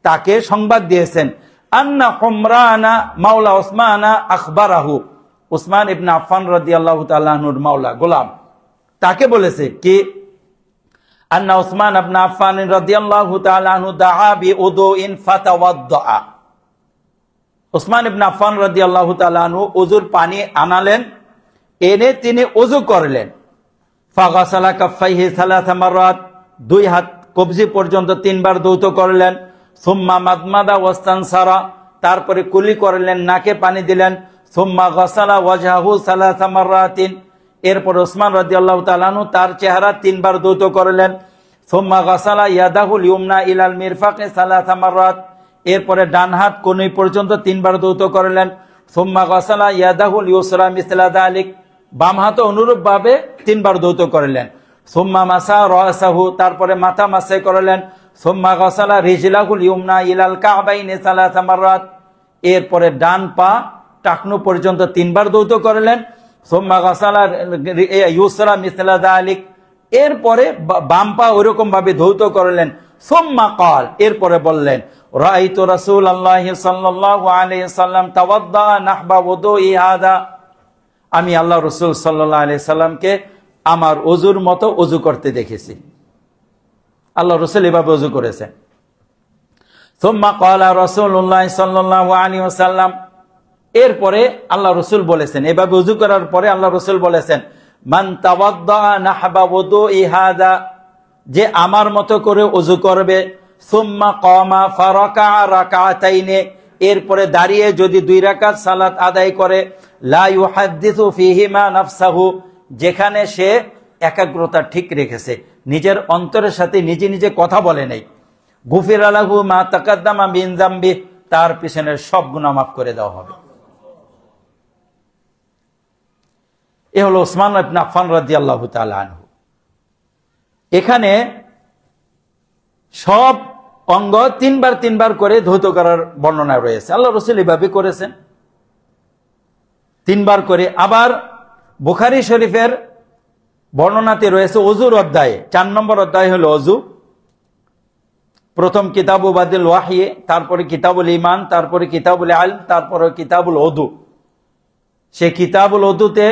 তাকে সংবাদ দিয়েছেন আন্না হুমরানা মাওলা উসমানা আখবারাহু, উসমান ইবনে আফফান রাদিয়াল্লাহু তাআলা আনহুর মাওলা গোলাম তাকে বলেছে কি আন্না উসমান ইবনে আফফান রাদিয়াল্লাহু তাআলা আনহু দাআ বিউদুইন ফাতাওয়াদ্দা। উসমান ইবনে আফফান রাদিয়াল্লাহু তাআলা আনহু ওযুর পানি আনালেন, এনে তিনি ওযু করলেন। ফাগাসালা কাফাইহি সালাসা মাররাত, দুই হাত কবজি পর্যন্ত তিনবার ধৌত করলেন। সুম্মা মাদমাদা ওয়াস্তানসারা, তারপরে কুলি করলেন, নাকে পানি দিলেন। সুম্মা গাসালা ওয়াজহাহু সালাসা মাররাতিন, এরপর উসমান রাদিয়াল্লাহু তাআলা আনহু তার চেহারা তিনবার ধৌত করলেন। সুম্মা গাসালা ইয়াদাহুল ইউমনা ইলাল মিরফাকি সালাসা মাররাত, এরপরে ডান হাত কনুই পর্যন্ত তিনবার ধৌত করলেন। সুম্মা গাসালা ইয়াদাহুল ইউসরা মিসলা যালিক, বাম হাত অনুরূপ ভাবে তিনবার ধৌত করলেন। সুম্মা মাসা রাসাহু, তারপরে মাথা মাসে করলেন। সুম্মা গাসালা রিজলাহুল ইউমনা ইলাল কাবাইনি সালাসা মাররাত, এরপরে ডান পা টাকনু পর্যন্ত তিনবার ধৌত করলেন। সুম্মা গাসালা ইউসরা মিসলা যালিক, এরপরে বাম পা ওইরকম ভাবে ধৌত করলেন। সুম্মা ক্বাল, এরপরে বললেন রাআইতু রাসূলুল্লাহি সাল্লাল্লাহু আলাইহি সাল্লাম তাওয়াদ্দা নাহবা ওযুই হাদা, আমি আল্লাহ রাসূল সাল্লাল্লাহু আলাইহি সাল্লামকে আমার ওযুর মতো ওযু করতে দেখেছি। আল্লাহ রাসূল এভাবে ওযু করেছেন। সুম্মা ক্বালা রাসূলুল্লাহি সাল্লাল্লাহু আলাইহি ওয়াসাল্লাম, এরপরে আল্লাহ রাসূল বলেছেন, এভাবে ওযু করার পরে আল্লাহ রাসূল বলেছেন মান তাওয়াদ্দা নাহবা ওযুই হাদা, যে আমার মতো করে ওযু করবে। সুম্মা কামা ফারাকা রাকাতাইনে, এরপরে দাঁড়িয়ে যদি 2 রাকাত সালাত আদায় করে। লা ইউহাদ্দিসু ফীহিমা নাফসাহু, যেখানে সে একাগ্রতা ঠিক রেখেছে, নিজের অন্তরের সাথে নিজে নিজে কথা বলে নেই, গুফিরা লাহু মা তাকাদ্দামা মিন যামবি, তার পিছনের সব গুনাহ মাফ করে দেওয়া হবে। এ হলো ওসমান ইবনে আফফান রাদিয়াল্লাহু তাআলা আনহু। এখানে সব অঙ্গ তিনবার করে ধৌত করার বর্ণনা রয়েছে। আল্লাহ রাসূল এভাবে করেছেন তিনবার করে। আবার বুখারী শরীফের বর্ণনাতে রয়েছে অজুর অধ্যায়ে, 4 নম্বর অধ্যায় হলো অজু। প্রথম কিতাবু বাদিল ওয়াহি, তারপরে কিতাবুল ঈমান, তারপরে কিতাবুল ইলম, তারপরে কিতাবুল ওযু। সেই কিতাবুল ওযুতে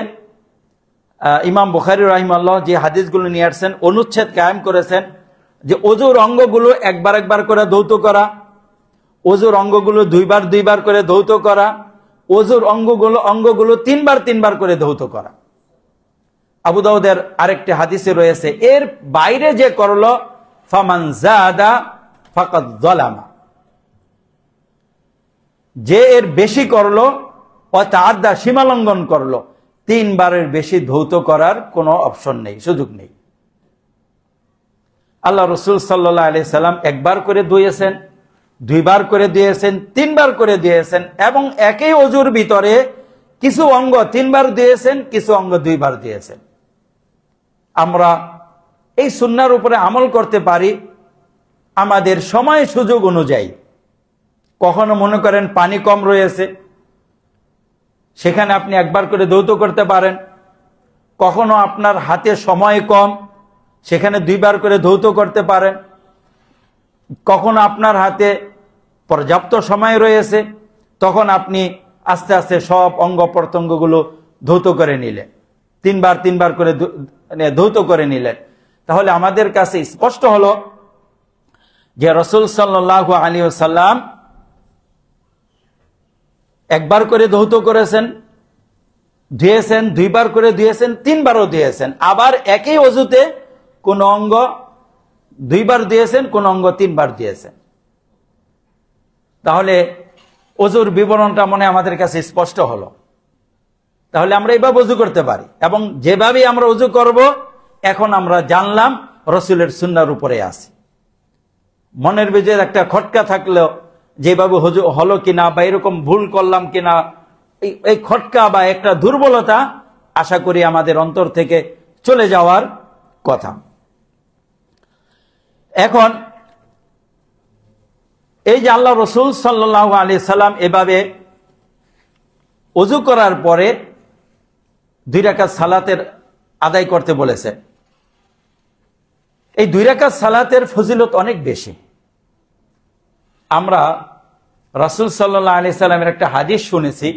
ইমাম বুখারী রাহিমাহুল্লাহ যে হাদিসগুলো নিয়ে আসছেন, অনুচ্ছেদ কায়েম করেছেন যে অজুর অঙ্গগুলো একবার করে ধৌত করা, অজুর অঙ্গগুলো দুইবার করে ধৌত করা, অজুর অঙ্গগুলো তিনবার করে ধৌত করা। আবু দাউদের আরেকটি হাদিসে রয়েছে, এর বাইরে যে করলো ফামান যাদা ফাকাদ যালামা, যে এর বেশি করলো ও তাআদ্দা, সীমালঙ্ঘন করলো, 3 বারের বেশি ধৌত করার কোনো অপশন নেই, সুযোগ নেই। আল্লাহ রাসূল সাল্লাল্লাহু আলাইহি সাল্লাম একবার করে ধুয়েছেন, 2 বার করে ধুয়েছেন, 3 বার করে ধুয়েছেন, এবং একই অজুর ভিতরে কিছু অঙ্গ 3 বার ধুয়েছেন, কিছু অঙ্গ 2 বার ধুয়েছেন। আমরা এই সুন্নাহর উপরে আমল করতে পারি আমাদের সময় সুযোগ অনুযায়ী। কখনো মনে করেন পানি কম রয়েছে, সেখানে আপনি একবার করে ধৌত করতে পারেন। কখনো আপনার হাতে সময় কম, সেখানে 2 বার করে ধৌত করতে পারেন। কখনো আপনার হাতে পর্যাপ্ত সময় রয়েছে, তখন আপনি আস্তে আস্তে সব অঙ্গ প্রত্যঙ্গগুলো ধৌত করে নিলেন, 3 বার করে ধৌত করে নিলেন। তাহলে আমাদের কাছে স্পষ্ট হলো যে রাসূল সাল্লাল্লাহু আলাইহি ওয়াসাল্লাম একবার করে ধৌত করেছেন, ধুয়েছেন, 2 বার করে ধুয়েছেন, 3 বারও ধুয়েছেন। আবার একই অজুতে কোন অঙ্গ 2 বার ধুয়েছেন, কোন অঙ্গ 3 বার ধুয়েছেন। তাহলে অজুর বিবরণটা মনে আমাদের কাছে স্পষ্ট হলো। তাহলে আমরা এইভাবে অজু করতে পারি, এবং যেভাবে আমরা অজু করব এখন আমরা জানলাম রাসূলের সুন্নাহর উপরে আছি। মনের ভিতরে একটা খটকা থাকলেও যেভাবে হলো কিনা বা এরকম ভুল করলাম কিনা, এই খটকা বা একটা দুর্বলতা আশা করি আমাদের অন্তর থেকে চলে যাওয়ার কথা। এখন এই যে আল্লাহ রাসূল সাল্লাল্লাহু আলাইহি সাল্লাম এভাবে ওযু করার পরে 2 রাকাত সালাতের আদায় করতে বলেছে। এই 2 রাকাত সালাতের ফজিলত অনেক বেশি। আমরা রাসূল সাল্লাল্লাহু আলাইহি সাল্লামের একটা হাদিস শুনেছি।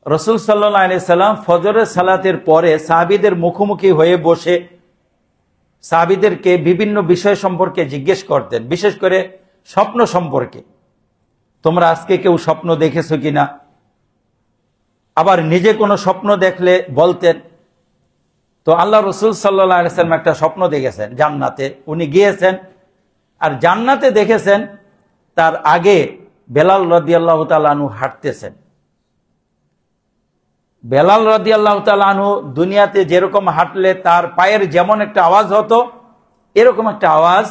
রাসূল সাল্লাল্লাহু আলাইহি সাল্লাম ফজরের সালাতের পরে সাহাবীদের মুখোমুখি হয়ে বসে সাহাবীদেরকে বিভিন্ন বিষয় সম্পর্কে জিজ্ঞেস করতেন, বিশেষ করে স্বপ্ন সম্পর্কে। তোমরা আজকে কেউ স্বপ্ন দেখেছো কিনা? আবার নিজে কোনো স্বপ্ন দেখলে বলতেন। তো আল্লাহ রাসূল সাল্লাল্লাহু আলাইহি সাল্লাম একটা স্বপ্ন দেখেছেন জান্নাতে, উনি গিয়েছেন আর জান্নাতে দেখেছেন তার আগে বেলাল রাদিয়াল্লাহু তাআলা আনহু হাঁটতেছেন। বেলাল রাদিয়াল্লাহু তাআলা আনহু দুনিয়াতে যেরকম হাঁটলে তার পায়ের যেমন একটা আওয়াজ হতো, এরকম একটা আওয়াজ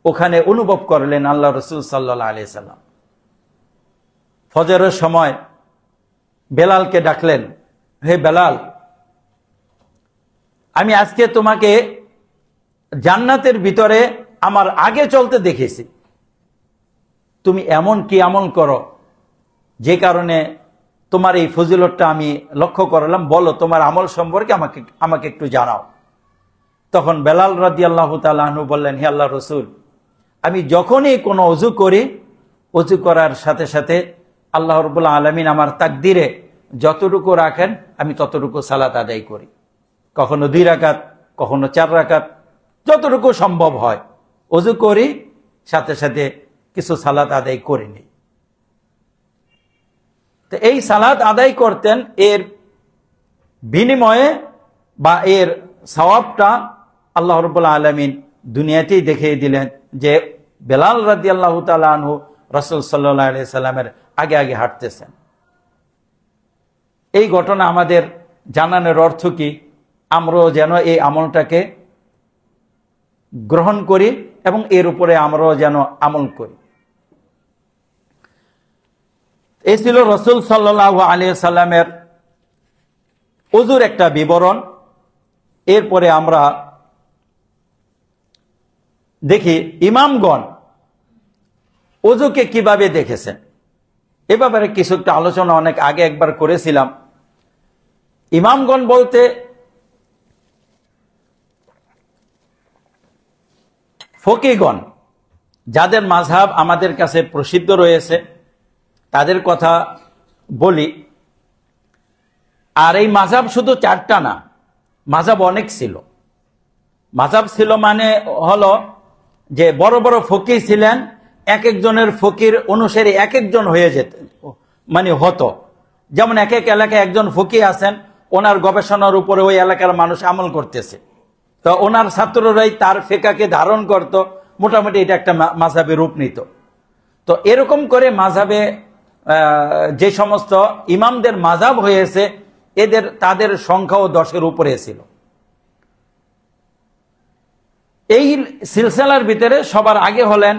ওখানে অনুভব করলেন আল্লাহ রাসূল সাল্লাল্লাহু আলাইহি সাল্লাম। ফজরের সময় বেলালকে ডাকলেন, হে বেলাল, আমি আজকে তোমাকে জান্নাতের ভিতরে আমার আগে চলতে দেখেছি। তুমি এমন কি আমল করো যে কারণে তোমার এই ফজিলতটা আমি লক্ষ্য করলাম, বলো তোমার আমল সম্পর্কে আমাকে একটু জানাও। তখন বেলাল রাদিয়াল্লাহু তাআলা আনহু বললেন, হে আল্লাহর রাসূল, আমি যখনই কোনো ওযু করি, ওযু করার সাথে সাথে আল্লাহ রাব্বুল আলামিন আমার তাকদীরে যতটুকু রাখেন আমি ততটুকু সালাত আদায় করি। কখনো 2 রাকাত, কখনো 4 রাকাত, যতটুকু সম্ভব হয় ওযু করি, সাথে সাথে কিছু সালাত আদায় করে নিই। তো এই সালাত আদায় করতেন, এর বিনিময়ে বা এর সওয়াবটা আল্লাহ রাব্বুল আলামিন দুনিয়াতেই দেখিয়ে দিলেন যে বেলাল রাদিয়াল্লাহু তাআলা আনহু রাসূল সাল্লাল্লাহু আলাইহি সাল্লামের আগে আগে হাঁটতেছেন। এই ঘটনা আমাদের জানানোর অর্থ কি? আমরাও যেন এই আমলটাকে গ্রহণ করি এবং এর উপরে আমরাও যেন আমল করি। এই ছিল রাসূল সাল্লাল্লাহু আলাইহি সাল্লামের ওযুর একটা বিবরণ। এরপরে আমরা দেখি ইমামগণ ওযুকে কিভাবে দেখেছেন। এ ব্যাপারে কিছু একটা আলোচনা অনেক আগে একবার করেছিলাম। ইমামগণ বলতে ফকিহগণ, যাদের মাযহাব আমাদের কাছে প্রসিদ্ধ রয়েছে, তাদের কথা বলি। আর এই মাযহাব শুধু চারটা না, মাযহাব অনেক ছিল। মাযহাব ছিল মানে হলো যে বড় বড় ফকিহ ছিলেন, এক একজনের ফকির অনুসারী এক একজন হয়ে যেত, মানে হতো। যেমন এক এক এলাকায় একজন ফকিহ আছেন, ওনার গবেষণার উপরে ওই এলাকার মানুষ আমল করতেছে, তো ওনার ছাত্ররাই তার ফিকহকে ধারণ করত, মোটামুটি এটা একটা মাযহাবে রূপ নিত। তো এরকম করে মাযহাবে যে সমস্ত ইমামদের মাযহাব হয়েছে, তাদের সংখ্যাও 10-এর উপরে ছিল। এই সিলসিলার ভিতরে সবার আগে হলেন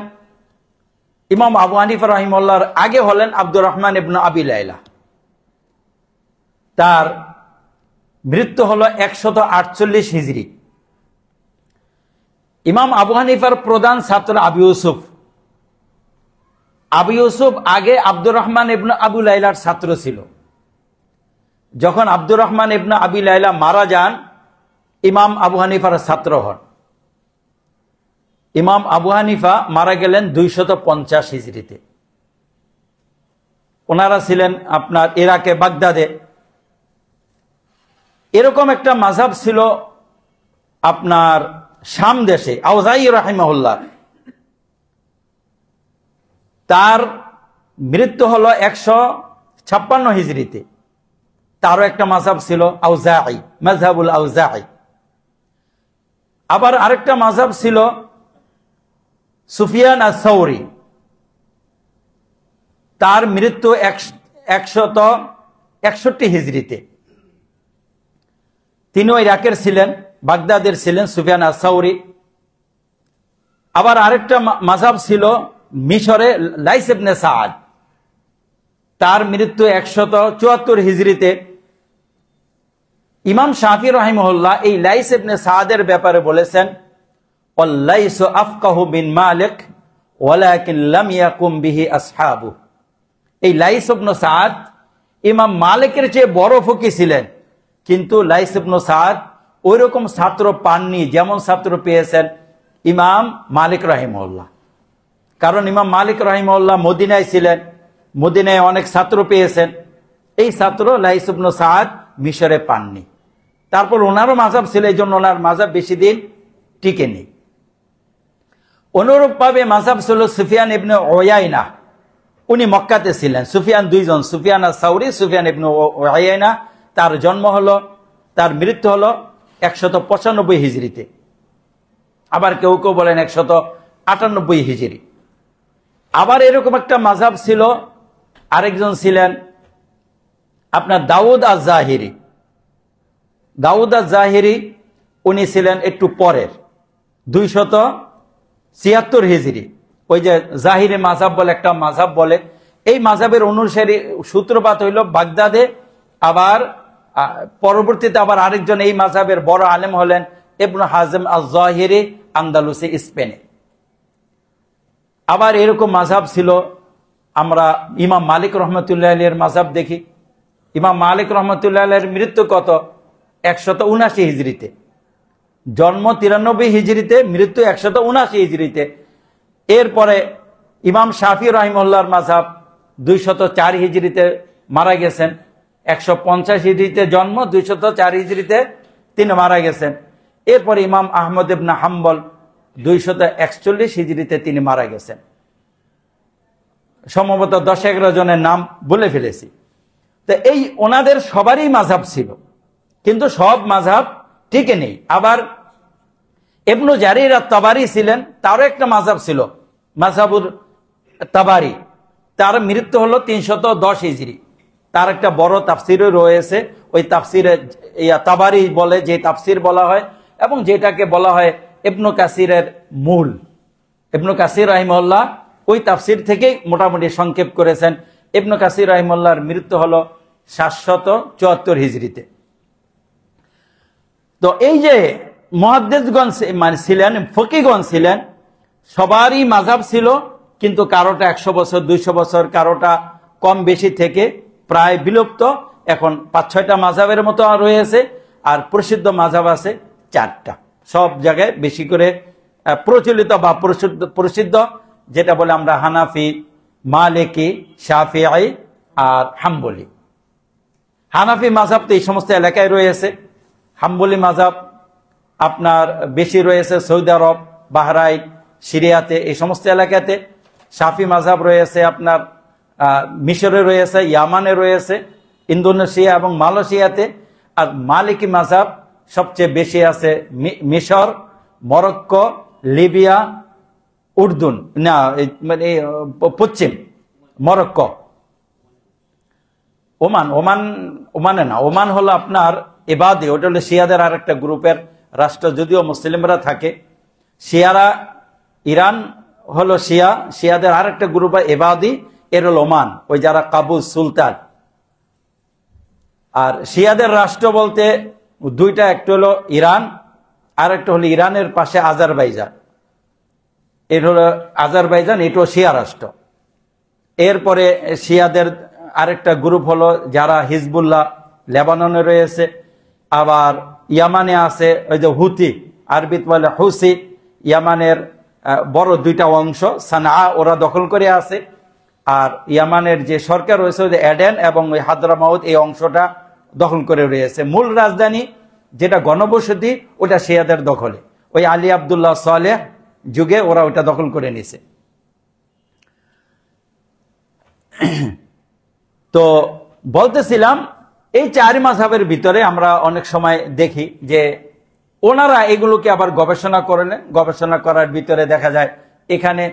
ইমাম আবু হানিফা রাহিমাহুল্লাহর আগে হলেন আব্দুর রহমান ইবনে আবি লাইলা। তার মৃত্যু হলো 148 হিজরি। ইমাম আবু হানিফার প্রধান ছাত্র আবু ইউসুফ। আবু ইউসুফ আগে আব্দুর রহমান ইবনে আবু লাইলার ছাত্র ছিল। যখন আব্দুর রহমান ইবনে আবি লাইলা মারা যান, ইমাম আবু হানিফার ছাত্র হন। ইমাম আবু হানিফা মারা গেলেন 250 হিজরিতে। ওনারা ছিলেন আপনার ইরাকে বাগদাদে। এরকম একটা মাযহাব ছিল আপনার শাম দেশে, আউজাই রাহিমাহুল্লাহ। তার মৃত্যু হলো 156 হিজরিতে। তারও একটা মাযহাব ছিল আউজাই, মাযহাবুল আউজাই। আবার আরেকটা মাযহাব ছিল সুফিয়ান আস-সাওরি। তার মৃত্যু 161 হিজরিতে। তিনিও ইরাকের ছিলেন, বাগদাদের ছিলেন সুফিয়ান আস-সাওরি। আবার আরেকটা মাযহাব ছিল মিশরে লাইস ইবনে সাদ। তার মৃত্যু 174 হিজরিতে। ইমাম শাফি রাহিমাহুল্লাহ এই লাইস ইবনে সাদের ব্যাপারে বলেছেন, ওয়াল্লাইসু আফকাহু বিন মালিক ওয়ালাকিন লাম ইয়াকুম বিহি আসহাবু। এই লাইস ইবনে সাদ ইমাম মালিকের চেয়ে বড় ফকিহ ছিলেন, কিন্তু লাইস ইবনে সাদ ওইরকম ছাত্র পাননি যেমন ছাত্র পেয়েছেন ইমাম মালিক রাহিমাহুল্লাহ। কারণ ইমাম মালিক রাহিমাহুল্লাহ মদিনায় ছিলেন, মদিনায় অনেক ছাত্র পেয়েছেন। এই ছাত্র লাইস ইবনে সাদ মিশরে পাননি। তারপর ওনারও মাযহাব ছিল, এই জন্য ওনার মাযহাব বেশি দিন টিকেনি। অনুরূপভাবে মাযহাব ছিল সুফিয়ান ইবনে উয়াইনা। উনি মক্কাতে ছিলেন। সুফিয়ান দুইজন, সুফিয়ান আস-সাওরি, সুফিয়ান ইবনে উয়াইনা। তার মৃত্যু হলো 195 হিজরিতে। আবার কেউ কেউ বলেন 198 হিজরি। আবার এরকম একটা মাযহাব ছিল, আরেকজন ছিলেন আপনার দাউদ আজ-জাহিরি। দাউদ আজ-জাহিরি উনি ছিলেন একটু পরের, 276 হিজরি। ওই যে জাহিরি মাযহাব বলে একটা মাযহাব বলে, এই মাযহাবের অনুসারী সূত্রপাত হইল বাগদাদে। আবার পরবর্তীতে আবার আরেকজন এই মাযহাবের বড় আলেম হলেন ইবনে হাজম আজ-জাহিরি, আন্দালুসে, স্পেনে। আবার এরকম মাযহাব ছিল, আমরা ইমাম মালিক রহমতুল্লাহ আলাইহির মাযহাব দেখি। ইমাম মালিক রহমতুল্লাহ আলাইহির মৃত্যু কত? 179 হিজরিতে। জন্ম 93 হিজরিতে, মৃত্যু 179 হিজরিতে। এরপরে ইমাম শাফি রাহিমাহুল্লাহর মাযহাব 204 হিজরিতে মারা গেছেন। 150 হিজরিতে জন্ম, 204 হিজরিতে তিনি মারা গেছেন। এরপরে ইমাম আহমদ ইবনে হাম্বল 241 হিজরিতে তিনি মারা গেছেন। সম্ভবত 10-11 জনের নাম বলে ফেলেছি। তো এই ওনাদের সবারই মাযহাব ছিল, কিন্তু সব মাযহাব টিকে নেই। আবার ইবনে জারির আত-তাবারি ছিলেন, তারও একটা মাযহাব ছিল, মাযহাবুল তাবারি। তার মৃত্যু হলো 310 হিজরি। তার একটা বড় তাফসিরও রয়েছে, ওই তাফসিরে তাবারি বলে, যে তাফসির বলা হয়, এবং যেটাকে বলা হয় ইবনে কাসিরের মূল। ইবনে কাসির রাহিমাহুল্লাহ ওই তাফসির থেকেই মোটামুটি সংক্ষেপ করেছেন। ইবনে কাসির রাহিমাহুল্লাহর মৃত্যু হলো 774 হিজরিতে। তো এই যে মুহাদ্দিসগণ মানে ছিলেন, ফকিহগণ ছিলেন, সবারই মাযহাব ছিল, কিন্তু কারোটা 100 বছর 200 বছর, কারোটা কম বেশি থেকে প্রায় বিলুপ্ত। এখন 5-6টা মাযহাবের মতো রয়েছে, আর প্রসিদ্ধ মাযহাব আছে 4টা। সব জায়গায় বেশি করে প্রচলিত বা প্রসিদ্ধ যেটা বলে আমরা হানাফি, মালিকি, শাফিঈ আর হাম্বলি। হানাফি মাযহাব তো এই সমস্ত এলাকায় রয়েছে। হাম্বলি মাযহাব আপনার বেশি রয়েছে সৌদি আরব, বাহরাইন, সিরিয়াতে, এই সমস্ত এলাকাতে। শাফি মাযহাব রয়েছে আপনার মিশরে রয়েছে, ইয়ামানে রয়েছে, ইন্দোনেশিয়া এবং মালয়েশিয়াতে। আর মালিকি মাযহাব সবচেয়ে বেশি আছে মিশর, মরক্কো, লিবিয়া, উর্দুন, না মানে পশ্চিম মরক্কো, ওমানে না, ওমান হলো আপনার ইবাদি, ওটা হলো শিয়াদের আর একটা গ্রুপের রাষ্ট্র, যদিও মুসলিমরা থাকে। শিয়ারা, ইরান হলো শিয়াদের আর একটা গ্রুপ ইবাদি, এর হল ওমান, ওই যারা কাবুল সুলতান। আর শিয়াদের রাষ্ট্র বলতে দুইটা, একটা হলো ইরান, আর একটা হলো ইরানের পাশে আজারবাইজান। এর হলো আজারবাইজান, এটাও শিয়া রাষ্ট্র। এরপরে শিয়াদের আরেকটা গ্রুপ হলো যারা হিজবুল্লাহ, লেবাননে রয়েছে। আবার ইয়ামানে আছে ওই যে হুতি, আরবিত বলে হুসি। ইয়ামানের বড় দুইটা অংশ, সানা ওরা দখল করে আছে। আর ইয়ামানের যে সরকার রয়েছে ওই যে এডেন এবং ওই হাদরামাউত, এই অংশটা দখল করে রয়েছে। মূল রাজধানী যেটা গণবসতি, ওটা শিয়াদের দখলে। ওই আলী আব্দুল্লাহ সালেহ যুগে ওরা ওটা দখল করে নিছে। তো বলতেছিলাম, এই 4 মাযহাবের ভিতরে আমরা অনেক সময় দেখি যে ওনারা এগুলোকে আবার গবেষণা করেন। গবেষণা করার ভিতরে দেখা যায় এখানে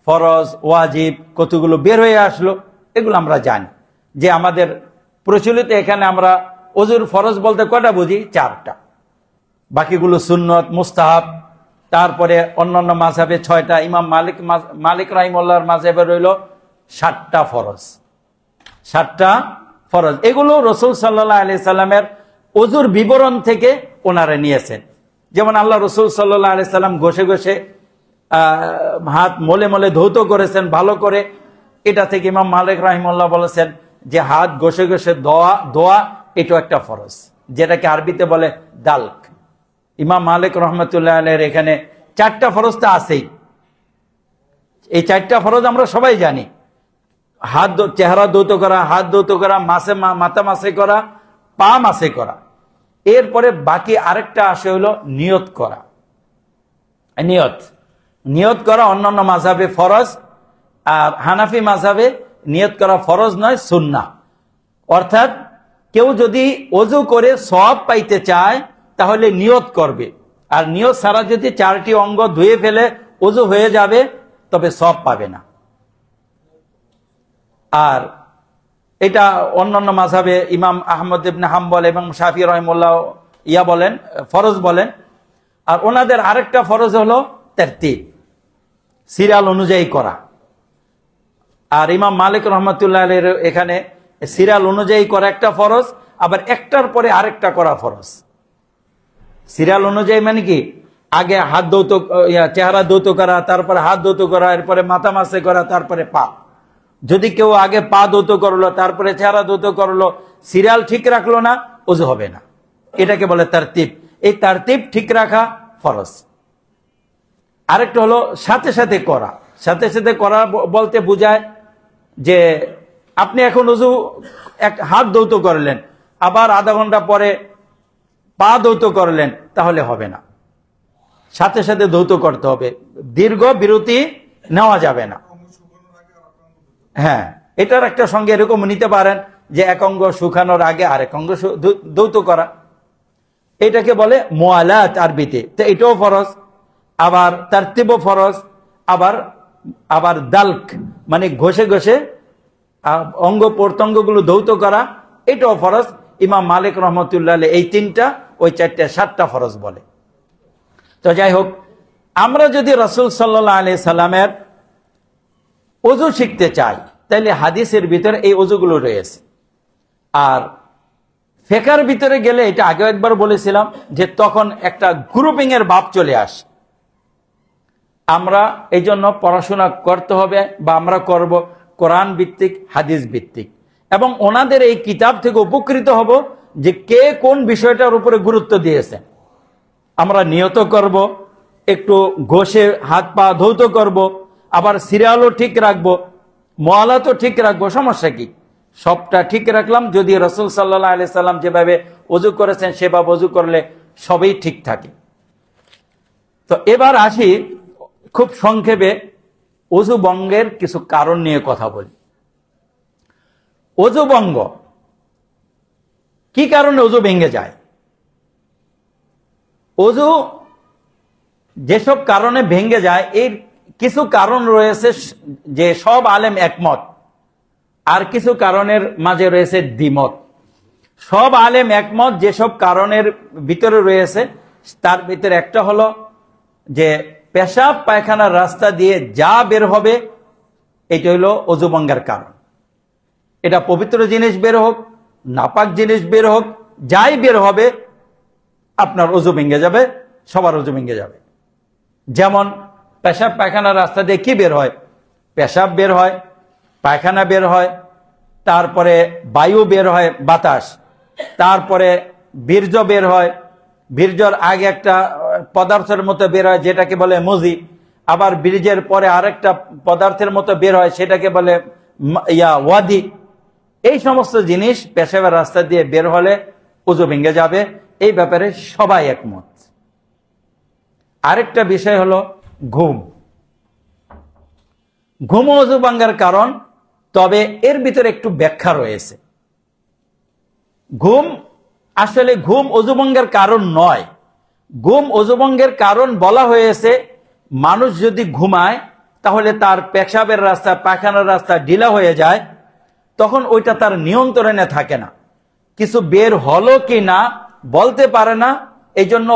ফরজ, ওয়াজিব কতগুলো বের হয়ে আসলো, এগুলো আমরা জানি। যে আমাদের প্রচলিত এখানে আমরা ওযুর ফরজ বলতে কটা বুঝি? 4টা। বাকিগুলো সুন্নত, মুস্তাহাব। তারপরে অন্যান্য মাযহাবে 6টা। ইমাম মালিক রাহিমাহুল্লাহর মাযহাবে রইল 7টা ফরজ। 7টা ফরজ, এগুলো রাসূল সাল্লাল্লাহু আলাইহি সাল্লামের ওযুর বিবরণ থেকে ওনারা নিয়েছেন। যেমন আল্লাহ রাসূল সাল্লাল্লাহু আলাইহি সাল্লাম ঘষে ঘষে হাত মলে মলে ধৌত করেছেন ভালো করে। এটা থেকে ইমাম মালিক রাহিমাহুল্লাহ বলেছেন যে হাত ঘষে ঘষে দোয়া এটাও একটা ফরজ, যেটাকে আরবিতে বলে দালক। ইমাম মালিক রহমতুল্লাহ আলাইহির এখানে 4টা ফরজ তো আছেই। এই 4টা ফরজ আমরা সবাই জানি। হাত, চেহারা ধৌত করা, হাত ধৌত করা, মাথা মাসে করা, পা মাসে করা। এরপরে বাকি আরেকটা আসে হলো নিয়ত করা। নিয়ত করা অন্যান্য মাযহাবে ফরজ, আর হানাফি মাযহাবে নিয়ত করা ফরজ নয়, সুন্নাহ। অর্থাৎ কেউ যদি ওযু করে সওয়াব পাইতে চায় তাহলে নিয়ত করবে, আর নিয়ত ছাড়া যদি 4টি অঙ্গ ধুয়ে ফেলে ওযু হয়ে যাবে, তবে সওয়াব পাবে না। আর এটা অন্যান্য মাযহাবে ইমাম আহমদ ইবনে হাম্বল এবং শাফি রাহিমাহুল্লাহ বলেন, ফরজ বলেন। আর ওনাদের আরেকটা ফরজ হলো তারতিব, সিরিয়াল অনুযায়ী করা। আর ইমাম মালিক রহমতুল্লাহ আলাইহির এখানে সিরিয়াল অনুযায়ী করা একটা ফরজ, আবার একটার পরে আরেকটা করা ফরজ। সিরিয়াল অনুযায়ী মানে কি? আগে হাত ধৌত, চেহারা ধৌত করা, তারপরে হাত ধৌত করা, এরপরে মাথা মাসে করা, তারপরে পা। যদি কেউ আগে পা ধৌত করলো তারপরে চেহারা ধৌত করলো, সিরিয়াল ঠিক রাখলো না, ওযু হবে না। এটাকে বলে তারতিব। এই তারতিব ঠিক রাখা ফরজ। আরেকটা হলো সাথে সাথে করা। সাথে সাথে করা বলতে বোঝায় যে আপনি এখন ওযু এক হাত ধৌত করলেন, আবার আধা ঘন্টা পরে পা ধৌত করলেন, তাহলে হবে না। সাথে সাথে ধৌত করতে হবে, দীর্ঘ বিরতি নেওয়া যাবে না। হ্যাঁ, এটার একটা সঙ্গে এরকম নিতে পারেন যে এক অঙ্গ শুকানোর আগে আরেক অঙ্গ ধৌত করা, এটাকে বলে মুআলাত আরবিতে। তো এটাও ফরজ, আবার তারতিবও ফরজ, আবার দালক মানে ঘষে ঘষে অঙ্গ প্রত্যঙ্গগুলো ধৌত করা, এটাও ফরজ। ইমাম মালিক রহমতুল্লাহ আলাইহি এই 3টা, ওই 4টা 7টা ফরজ বলে। তো যাই হোক, আমরা যদি রাসূল সাল্লাল্লাহু আলাইহি সাল্লামের ওযু শিখতে চাই তাহলে হাদিসের ভিতরে এই ওযুগুলো রয়েছে। আর ফিকহের ভিতরে গেলে, এটা আগে একবার বলেছিলাম, যে তখন একটা গ্রুপিং এর ভাব চলে আসে। আমরা এই জন্য পড়াশোনা করতে হবে, বা আমরা করব কোরআন ভিত্তিক, হাদিস ভিত্তিক, এবং ওনাদের এই কিতাব থেকে উপকৃত হব যে কে কোন বিষয়টার উপরে গুরুত্ব দিয়েছে। আমরা নিয়ত করব, একটু ঘষে হাত পা ধৌত করব, আবার সিরিয়ালও ঠিক রাখবো, মুয়ালাতও ঠিক রাখবো, সমস্যা কি? সবটা ঠিক রাখলাম। যদি রাসূল সাল্লাল্লাহু আলাইহি সাল্লাম যেভাবে ওযু করেছেন সেভাবে ওযু করলে সবই ঠিক থাকে। তো এবার আসি খুব সংক্ষেপে ওযু ভঙ্গের কিছু কারণ নিয়ে কথা বলি। ওযু ভঙ্গ কি কারণে ওযু ভেঙে যায়? ওযু যেসব কারণে ভেঙে যায়, এর কিছু কারণ রয়েছে যে সব আলেম একমত, আর কিছু কারণের মাঝে রয়েছে দ্বিমত। সব আলেম একমত যেসব কারণের ভিতরে রয়েছে, তার ভিতরে একটা হলো যে পেশাব পায়খানার রাস্তা দিয়ে যা বের হবে এটা হলো ওযু ভঙ্গের কারণ। এটা পবিত্র জিনিস বের হোক, নাপাক জিনিস বের হোক, যাই বের হবে আপনার ওযু ভেঙে যাবে, সবার ওযু ভেঙে যাবে। যেমন পেশাব পায়খানার রাস্তা দিয়ে কি বের হয়? পেশাব বের হয়, পায়খানা বের হয়, তারপরে বায়ু বের হয়, বাতাস, তারপরে বীর্য বের হয়, বীর্যর আগে একটা পদার্থের মতো বের হয় যেটাকে বলে মজি, আবার বীর্যের পরে আরেকটা পদার্থের মতো বের হয় সেটাকে বলে ওয়াদি। এই সমস্ত জিনিস পেশাবের রাস্তা দিয়ে বের হলে ওযু ভেঙে যাবে, এই ব্যাপারে সবাই একমত। আরেকটা বিষয় হলো ঘুম। ঘুম ওযু ভাঙার কারণ, তবে এর ভিতরে একটু ব্যাখ্যা রয়েছে। ঘুম আসলে ওযু ভঙ্গের কারণ নয়। ওযু ভঙ্গের কারণ বলা হয়েছে, মানুষ যদি ঘুমায় তাহলে তার পেশাবের রাস্তা, পায়খানার রাস্তা ঢিলা হয়ে যায়, তখন ওইটা তার নিয়ন্ত্রণে থাকে না, কিছু বের হলো কি না বলতে পারে না। এই জন্য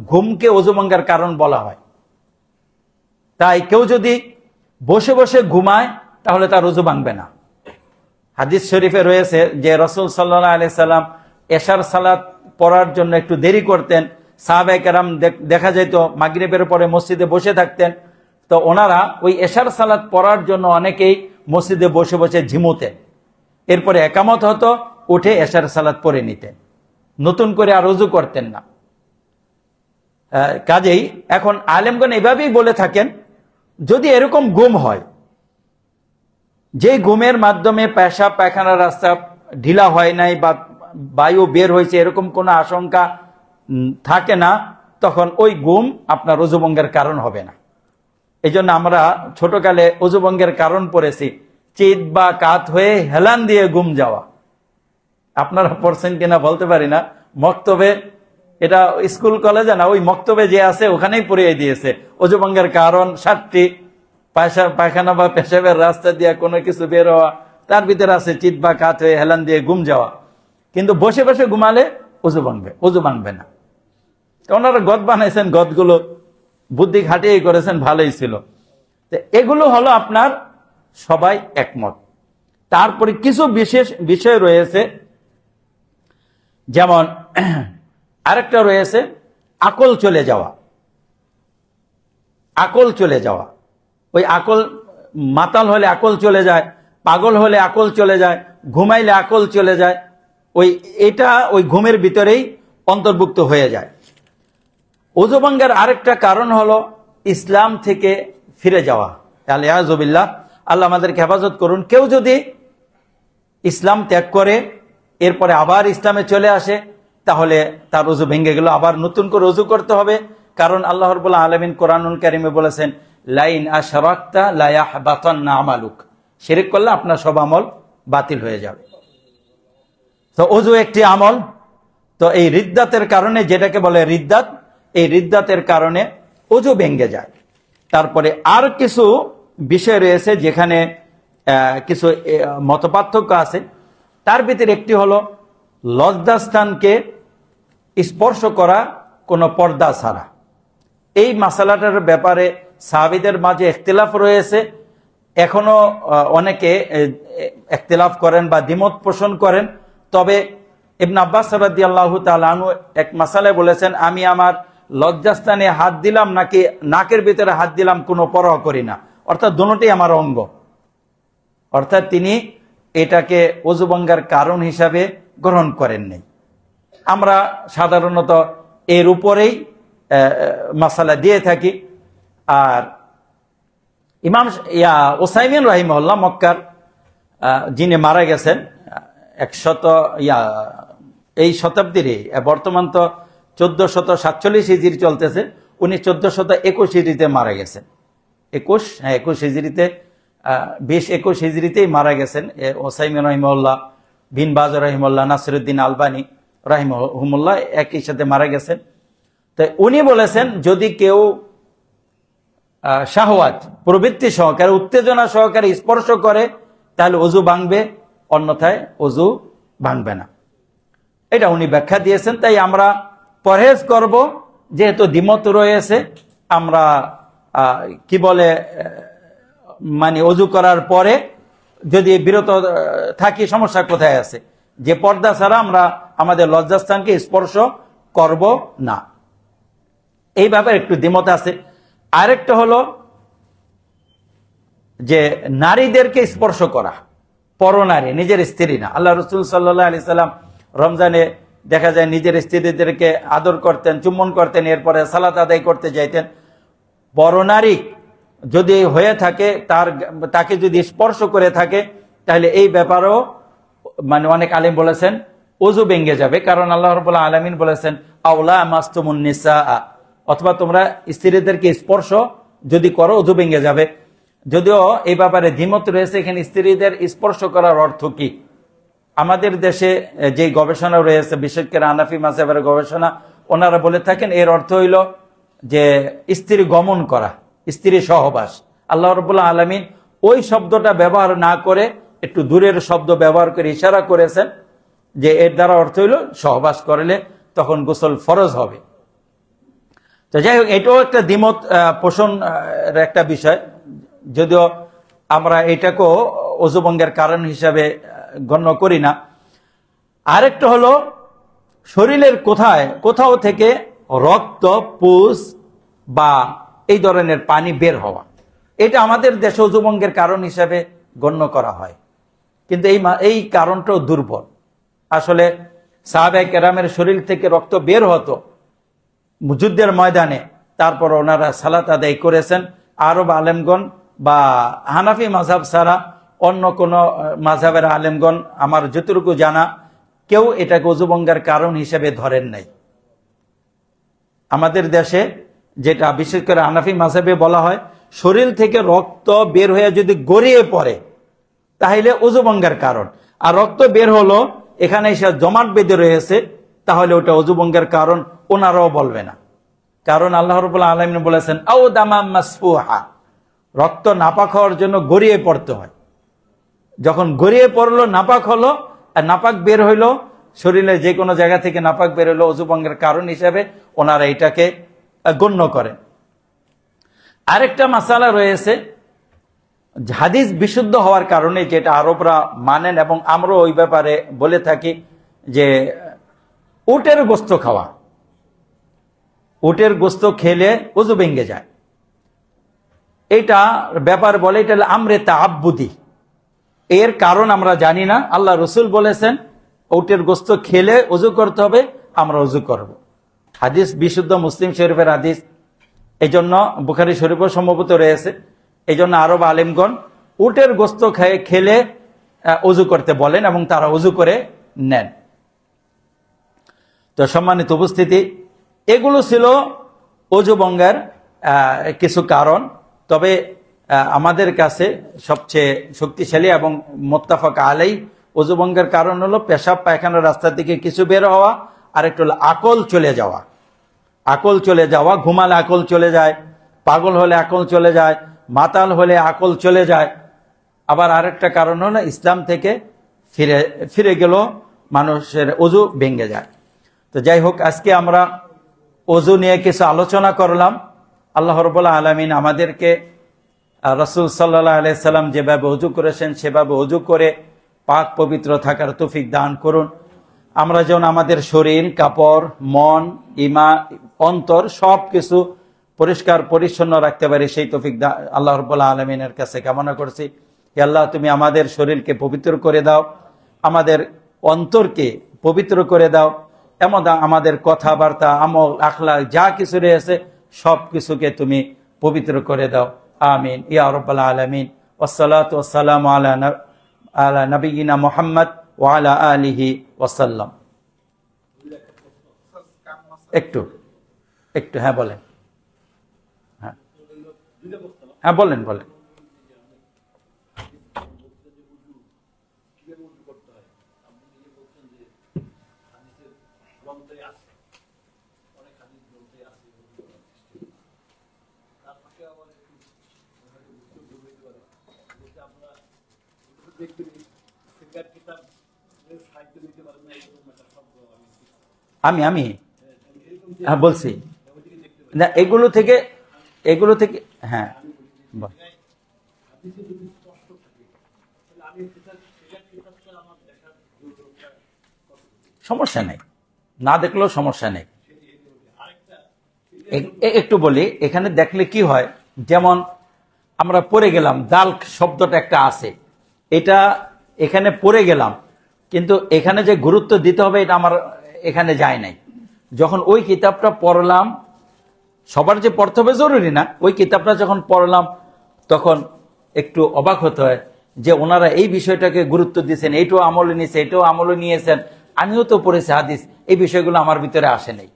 ঘুমকে ওযু ভঙ্গের কারণ বলা হয়। তাই কেউ যদি বসে বসে ঘুমায় তাহলে তার ওযু ভাঙবে না। হাদিস শরীফে রয়েছে যে রাসূল সাল্লাল্লাহু আলাইহি সাল্লাম এশার সালাত পড়ার জন্য একটু দেরি করতেন। সাহাবায়ে কেরাম দেখা যেত মাগরিবের পরে মসজিদে বসে থাকতেন, তো ওনারা ওই এশার সালাত পড়ার জন্য অনেকেই মসজিদে বসে বসে ঝিমুতেন। এরপরে একামত হতো, উঠে এশার সালাত পড়ে নিতেন, নতুন করে আর ওযু করতেন না। কাজেই এখন আলেমগণ এভাবেই বলে থাকেন, যদি এরকম ঘুম হয় যে ঘুমের মাধ্যমে পেশাব পায়খানার রাস্তা ঢিলা হয় নাই বা বায়ু বের হয়েছে, এরকম কোনো আশঙ্কা থাকে না, তখন ওই ঘুম আপনার ওযু ভঙ্গের কারণ হবে না। এই জন্য আমরা ছোটকালে ওযু ভঙ্গের কারণ পড়েছি, চিত বা কাত হয়ে হেলান দিয়ে ঘুম যাওয়া। আপনারা পড়ছেন কিনা বলতে পারি না, মক্তবে, এটা স্কুল কলেজে না, ওই মক্তবে যে আছে ওখানেই পড়িয়ে দিয়েছে ওযু ভঙ্গের কারণ 7টি। পায়খানা বা পেশাবের রাস্তা দিয়ে কোনো কিছু বের হওয়া, তার ভিতরে আছে চিত বা কাত হয়ে হেলান দিয়ে ঘুম যাওয়া। কিন্তু বসে বসে ঘুমালে ওযু ভাঙবে না। ওনারা গদ বানাইছেন, গদগুলো বুদ্ধি খাটিয়ে করেছেন, ভালোই ছিল। তো এগুলো হলো আপনার সবাই একমত। তারপরে কিছু বিশেষ বিষয় রয়েছে, যেমন আরেকটা রয়েছে আকল চলে যাওয়া। আকল চলে যাওয়া, ওই আকল, মাতাল হলে আকল চলে যায়, পাগল হলে আকল চলে যায়, ঘুমাইলে আকল চলে যায়, এটা ওই ঘুমের ভিতরেই অন্তর্ভুক্ত হয়ে যায়। ওযু ভঙ্গের আরেকটা কারণ হলো ইসলাম থেকে ফিরে যাওয়া। আলিয়াযুবিল্লাহ, আল্লাহ আমাদেরকে হেফাজত করুন। কেউ যদি ইসলাম ত্যাগ করে এরপরে আবার ইসলামে চলে আসে তাহলে তার ওযু ভেঙে গেল, আবার নতুন করে ওযু করতে হবে। কারণ আল্লাহ রাব্বুল আলামিন কোরআনুল কারীমে বলেছেন, লাইন আশরাকতা লা ইয়াহবাতান্না আমালুক, শিরক করলে আপনার সব আমল বাতিল হয়ে যাবে। তো ওযু একটি আমল। তো এই রিদ্দাতের কারণে, যেটাকে বলে রিদ্দাত, এই রিদ্দাতের কারণে ওযু ভেঙে যায়। তারপরে আর কিছু বিষয় রয়েছে যেখানে কিছু মতপার্থক্য আছে। তার ভিতরে একটি হলো লজ্জাস্থানকে স্পর্শ করা কোনো পর্দা ছাড়া। এই মাসালাটার ব্যাপারে সাহাবীদের মাঝে ইখতিলাফ রয়েছে। এখনো অনেকে ইখতিলাফ করেন বা দ্বিমত পোষণ করেন। তবে ইবনে আব্বাস রাদিয়াল্লাহু তাআলা আনহু এক মাসালায় বলেছেন, আমি আমার লজ্জাস্থানে হাত দিলাম নাকি নাকের ভিতরে হাত দিলাম কোনো পরোয়া করি না, অর্থাৎ দুটোই আমার অঙ্গ। অর্থাৎ তিনি এটাকে ওযু ভঙ্গের কারণ হিসাবে গ্রহণ করেন নাই। আমরা সাধারণত এর উপরেই মাসালা দিয়ে থাকি। আর ইমাম উসাইমিন রাহিমাহুল্লাহ, মক্কার যিনি মারা গেছেন এই শতাব্দীর, বর্তমান তো 1447 হিজরি চলতেছে, উনি 1421 হিজরিতে মারা গেছেন। 21 হিজরিতে 20-21 হিজরিতেই মারা গেছেন উসাইমিন রাহিমাহুল্লাহ, বিন বাজ রাহিমাহুল্লাহ, নাসিরউদ্দিন আলবানী রাহিমাহুল্লাহ একই সাথে মারা গেছেন। তাই উনি বলেছেন, যদি কেউ শাহওয়াত প্রবৃত্তি সহকারে, উত্তেজনা সহকারে স্পর্শ করে তাহলে ওযু ভাঙবে, অন্যথায় ওযু ভাঙবে না। এটা উনি ব্যাখ্যা দিয়েছেন। তাই আমরা পরহেজ করব, যেহেতু দ্বিমত রয়েছে। আমরা কি বলে মানে ওযু করার পরে যদি বিরত থাকি, সমস্যা কোথায় আছে? যে পর্দা ছাড়া আমরা আমাদের লজ্জাস্থানকে স্পর্শ করব না, এই ব্যাপারে একটু দ্বিমত আছে। আরেকটা হলো যে নারীদেরকে স্পর্শ করা, পরনারী, নিজের স্ত্রী না। আল্লাহ রাসূল সাল্লাল্লাহু আলাইহি সাল্লাম রমজানে দেখা যায় নিজের স্ত্রীদেরকে আদর করতেন, চুম্বন করতেন, এরপরে সালাত আদায় করতে যাইতেন। পরনারী যদি হয়ে থাকে, তাকে যদি স্পর্শ করে থাকে, তাহলে এই ব্যাপারেও মানে অনেক আলেম বলেছেন ওযু ভেঙে যাবে। কারণ আল্লাহ রাব্বুল আলামিন বলেছেন, আওলা মাসতুমুন নিসা, অথবা তোমরা স্ত্রীদেরকে স্পর্শ যদি করো ওযু ভেঙে যাবে। যদিও এই ব্যাপারে দ্বিমত রয়েছে, এখানে স্ত্রীদের স্পর্শ করার অর্থ কি। আমাদের দেশে যে গবেষণা রয়েছে, বিশেষ করে হানাফি মাযহাবের গবেষণা, ওনারা বলে থাকেন এর অর্থ হইল যে স্ত্রী গমন করা, স্ত্রী সহবাস। আল্লাহ রাব্বুল আলামিন ওই শব্দটা ব্যবহার না করে একটু দূরের শব্দ ব্যবহার করে ইশারা করেছেন যে এর দ্বারা অর্থ হইল সহবাস করলে তখন গোসল ফরজ হবে। তো যাই হোক, এটাও একটা দ্বিমত পোষণের একটা বিষয়, যদিও আমরা এটাকেও ওযু ভঙ্গের কারণ হিসাবে গণ্য করি না। আরেকটা হলো শরীরের কোথাও থেকে রক্ত, পুষ বা এই ধরনের পানি বের হওয়া, এটা আমাদের দেশে ওযু ভঙ্গের কারণ হিসাবে গণ্য করা হয়। কিন্তু এই কারণটাও দুর্বল। আসলে সাহাবায়ে কেরামের শরীর থেকে রক্ত বের হতো যুদ্ধের ময়দানে, তারপর ওনারা সালাত আদায় করেছেন। আরব আলেমগণ বা হানাফি মাযহাব ছাড়া অন্য কোন মাযহাবের আলেমগণ আমার যতটুকু জানা কেউ এটাকে ওযু ভঙ্গের কারণ হিসেবে ধরেন নাই। আমাদের দেশে যেটা বিশেষ করে হানাফি মাযহাবে বলা হয়, শরীর থেকে রক্ত বের হয়ে যদি গড়িয়ে পড়ে তাহলে ওযু ভঙ্গের কারণ, আর রক্ত বের হলো এখানে এসে জমাট বেঁধে রয়েছে, তাহলে ওটা ওযু ভঙ্গের কারণ ওনারাও বলবে না। কারণ আল্লাহ রাব্বুল আলামিন বলেছেন, আও দামাম মাসফুহা, রক্ত নাপাক হওয়ার জন্য গড়িয়ে পড়তে হয়। যখন গড়িয়ে পড়লো, নাপাক হলো, আর নাপাক বের হইলো, শরীরে যে কোনো জায়গা থেকে নাপাক বের হইলো, ওযু ভঙ্গের কারণ হিসেবে ওনারা এটাকে গণ্য করেন। আরেকটা মাসালা রয়েছে, হাদিস বিশুদ্ধ হওয়ার কারণে, যেটা আরবরা মানেন এবং আমরা ওই ব্যাপারে বলে থাকি, যে উটের গোস্ত খাওয়া, উটের গোস্ত খেলে ওযু ভেঙে যায়। এটা ব্যাপার বলে, এটা আমরে তাআব্বুদি। এর কারণ আমরা জানি না। আল্লাহ রাসূল বলেছেন উটের গোস্ত খেলে ওযু করতে হবে, আমরা ওযু করব। হাদিস বিশুদ্ধ, মুসলিম শরীফের হাদিস, এই জন্য বুখারী শরীফও সম্ভবত রয়েছে। এই জন্য আরব আলেমগণ উটের গোস্ত খেলে ওযু করতে বলেন এবং তারা ওযু করে নেন। তো সম্মানিত উপস্থিতি, এগুলো ছিল ওযু ভঙ্গের কিছু কারণ। তবে আমাদের কাছে সবচেয়ে শক্তিশালী এবং মুত্তাফাক আলাই ওযু ভঙ্গের কারণ হলো পেশাব পায়খানার রাস্তা থেকে কিছু বের হওয়া, আর একটা হলো আকল চলে যাওয়া। আকল চলে যাওয়া, ঘুমালে আকল চলে যায়, পাগল হলে আকল চলে যায়, মাতাল হলে আকল চলে যায়। আবার আরেকটা কারণ হলো ইসলাম থেকে ফিরে গেল মানুষের ওযু ভেঙে যায়। তো যাই হোক, আজকে আমরা ওযু নিয়ে কিছু আলোচনা করলাম। আল্লাহ রাব্বুল আলামিন আমাদেরকে রাসূল সাল্লাল্লাহু আলাইহি সাল্লাম যেভাবে ওযু করেছেন সেভাবে ওযু করে পাক পবিত্র থাকার তৌফিক দান করুন। আমরা যেন আমাদের শরীর, কাপড়, মন, ঈমান, অন্তর সবকিছু পরিষ্কার পরিচ্ছন্ন রাখতে পারি সেই তৌফিক আল্লাহ রাব্বুল আলামিনের কাছে কামনা করছি। হে আল্লাহ, তুমি আমাদের শরীরকে পবিত্র করে দাও, আমাদের অন্তরকে পবিত্র করে দাও, এমন আমাদের কথাবার্তা, আমল, আখলাক যা কিছু রয়েছে সব কিছুকে তুমি পবিত্র করে দাও। আমিন ইয়া রাব্বাল আলামিন। ওয়াসসালাতু ওয়াসসালামু আলা নবিয়িনা মুহাম্মদ ওয়া আলা আলিহি ওয়াসাল্লাম। একটু একটু হ্যাঁ বলেন। হ্যাঁ বলেন বলেন। আমি আমি হ্যাঁ বলছি না, এগুলো থেকে হ্যাঁ সমস্যা নেই, না দেখলেও সমস্যা নেই। একটু বলি, এখানে দেখলে কি হয়, যেমন আমরা পড়ে গেলাম, দাল শব্দটা একটা আছে, এটা এখানে পড়ে গেলাম, কিন্তু এখানে যে গুরুত্ব দিতে হবে এটা আমার এখানে যায় নাই। যখন ওই কিতাবটা পড়লাম, সবার যে পড়তে হবে জরুরি না, ওই কিতাবটা যখন পড়লাম তখন একটু অবাক হতে হয় যে ওনারা এই বিষয়টাকে গুরুত্ব দিয়েছেন, এইটাও আমলে নিয়েছে, এটাও আমলে নিয়েছেন। আমিও তো পড়েছি হাদিস, এই বিষয়গুলো আমার ভিতরে আসে নাই,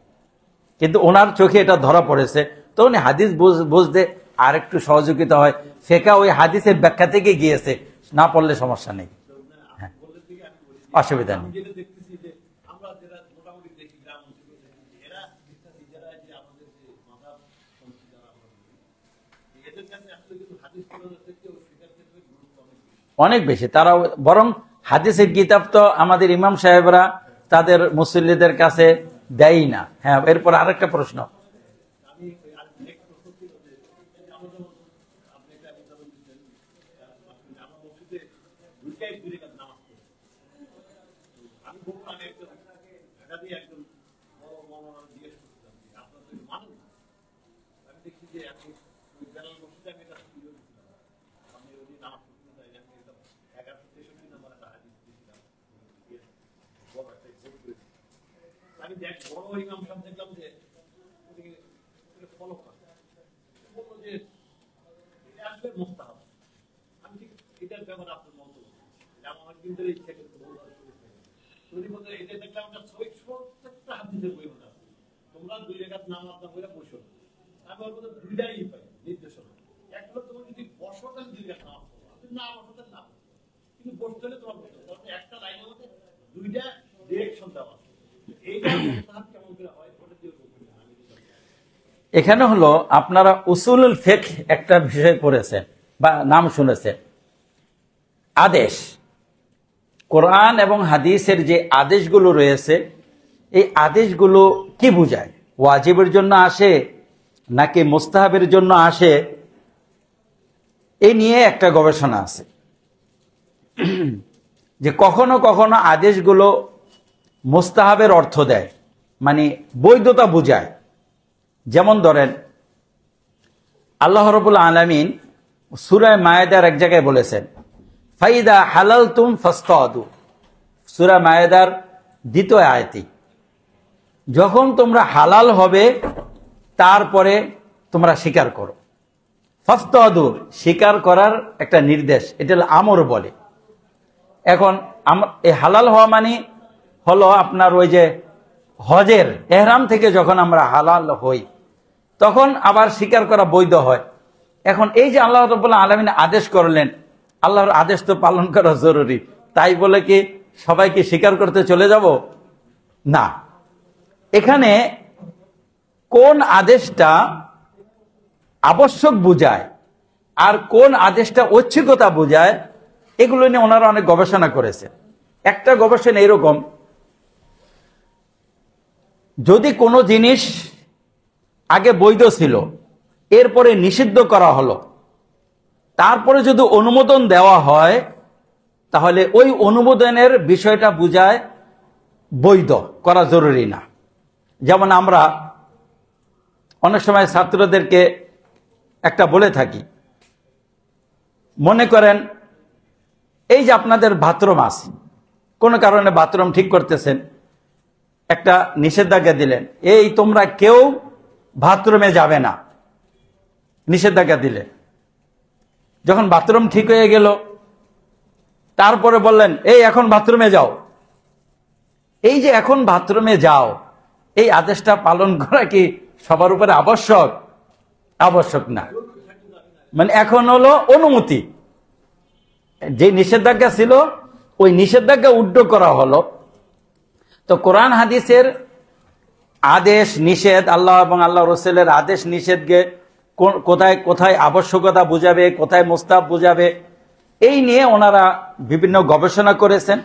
কিন্তু ওনার চোখে এটা ধরা পড়েছে। তো উনি হাদিস বুঝতে আর একটু সহযোগিতা হয়, ফেকা ওই হাদিসের ব্যাখ্যা থেকে গিয়েছে, না পড়লে সমস্যা নেই, হ্যাঁ অসুবিধা নেই। অনেক বেশি, তারা বরং হাদিসের কিতাব তো আমাদের ইমাম সাহেবরা তাদের মুসল্লিদের কাছে দেয় না। হ্যাঁ, এরপর আরেকটা প্রশ্ন। এখানে হলো আপনারা উসুলুল ফিকহ একটা বিষয় পড়েছেন বা নাম শুনেছেন, আদেশ। কোরআন এবং হাদিসের যে আদেশগুলো রয়েছে, এই আদেশগুলো কি বোঝায়? ওয়াজিবের জন্য আসে নাকি মুস্তাহাবের জন্য আসে? এই নিয়ে একটা গবেষণা আছে যে কখনো কখনো আদেশগুলো মুস্তাহাবের অর্থ দেয়, মানে বৈধতা বোঝায়। যেমন ধরেন, আল্লাহ রাব্বুল আলামিন সূরা মায়েদার এক জায়গায় বলেছেন, ফাইদা হালালতুম ফাসতাদু। সূরা মায়েদার 2 আয়াতি, যখন তোমরা হালাল হবে তারপরে তোমরা স্বীকার করো। ফাসতাদু স্বীকার করার একটা নির্দেশ, এটা আমর বলে। এখন এই হালাল হওয়া মানে হলো আপনার ওই যে হজের এহরাম থেকে যখন আমরা হালাল হই তখন আবার স্বীকার করা বৈধ হয়। এখন এই যে আল্লাহ রাব্বুল আলামিন আদেশ করলেন, আল্লাহর আদেশ তো পালন করা জরুরি, তাই বলে কি সবাইকে স্বীকার করতে চলে যাব? না। এখানে কোন আদেশটা আবশ্যক বোঝায় আর কোন আদেশটা ঐচ্ছিকতা বোঝায়, এগুলো নিয়ে ওনারা অনেক গবেষণা করেছে। একটা গবেষণা এরকম, যদি কোনো জিনিস আগে বৈধ ছিল এরপরে নিষিদ্ধ করা হলো, তারপরে যদি অনুমোদন দেওয়া হয় তাহলে ওই অনুমোদনের বিষয়টা বোঝায় বৈধ করা জরুরি না। যেমন আমরা অনেক সময় ছাত্রদেরকে একটা বলে থাকি, মনে করেন এই যে আপনাদের বাথরুম আছে, কোনো কারণে বাথরুম ঠিক করতেছেন, একটা নিষেধাজ্ঞা দিলেন, এই তোমরা কেউ বাথরুমে যাবে না, নিষেধাজ্ঞা দিলেন। যখন বাথরুম ঠিক হয়ে গেল তারপরে বললেন এই এখন বাথরুমে যাও। এই যে এখন বাথরুমে যাও, এই আদেশটা পালন করা কি সবার উপরে আবশ্যক? আবশ্যক না, মানে এখন হলো অনুমতি। যে নিষেধাজ্ঞা ছিল ওই নিষেধাজ্ঞা উড্ড করা হলো। তো কোরআন হাদিসের আদেশ নিষেধ, আল্লাহ এবং আল্লাহ রসুলের আদেশ নিষেধকে কোথায় কোথায় আবশ্যকতা বুঝাবে, কোথায় মুস্তাহাব বুঝাবে, এই নিয়ে ওনারা বিভিন্ন গবেষণা করেছেন।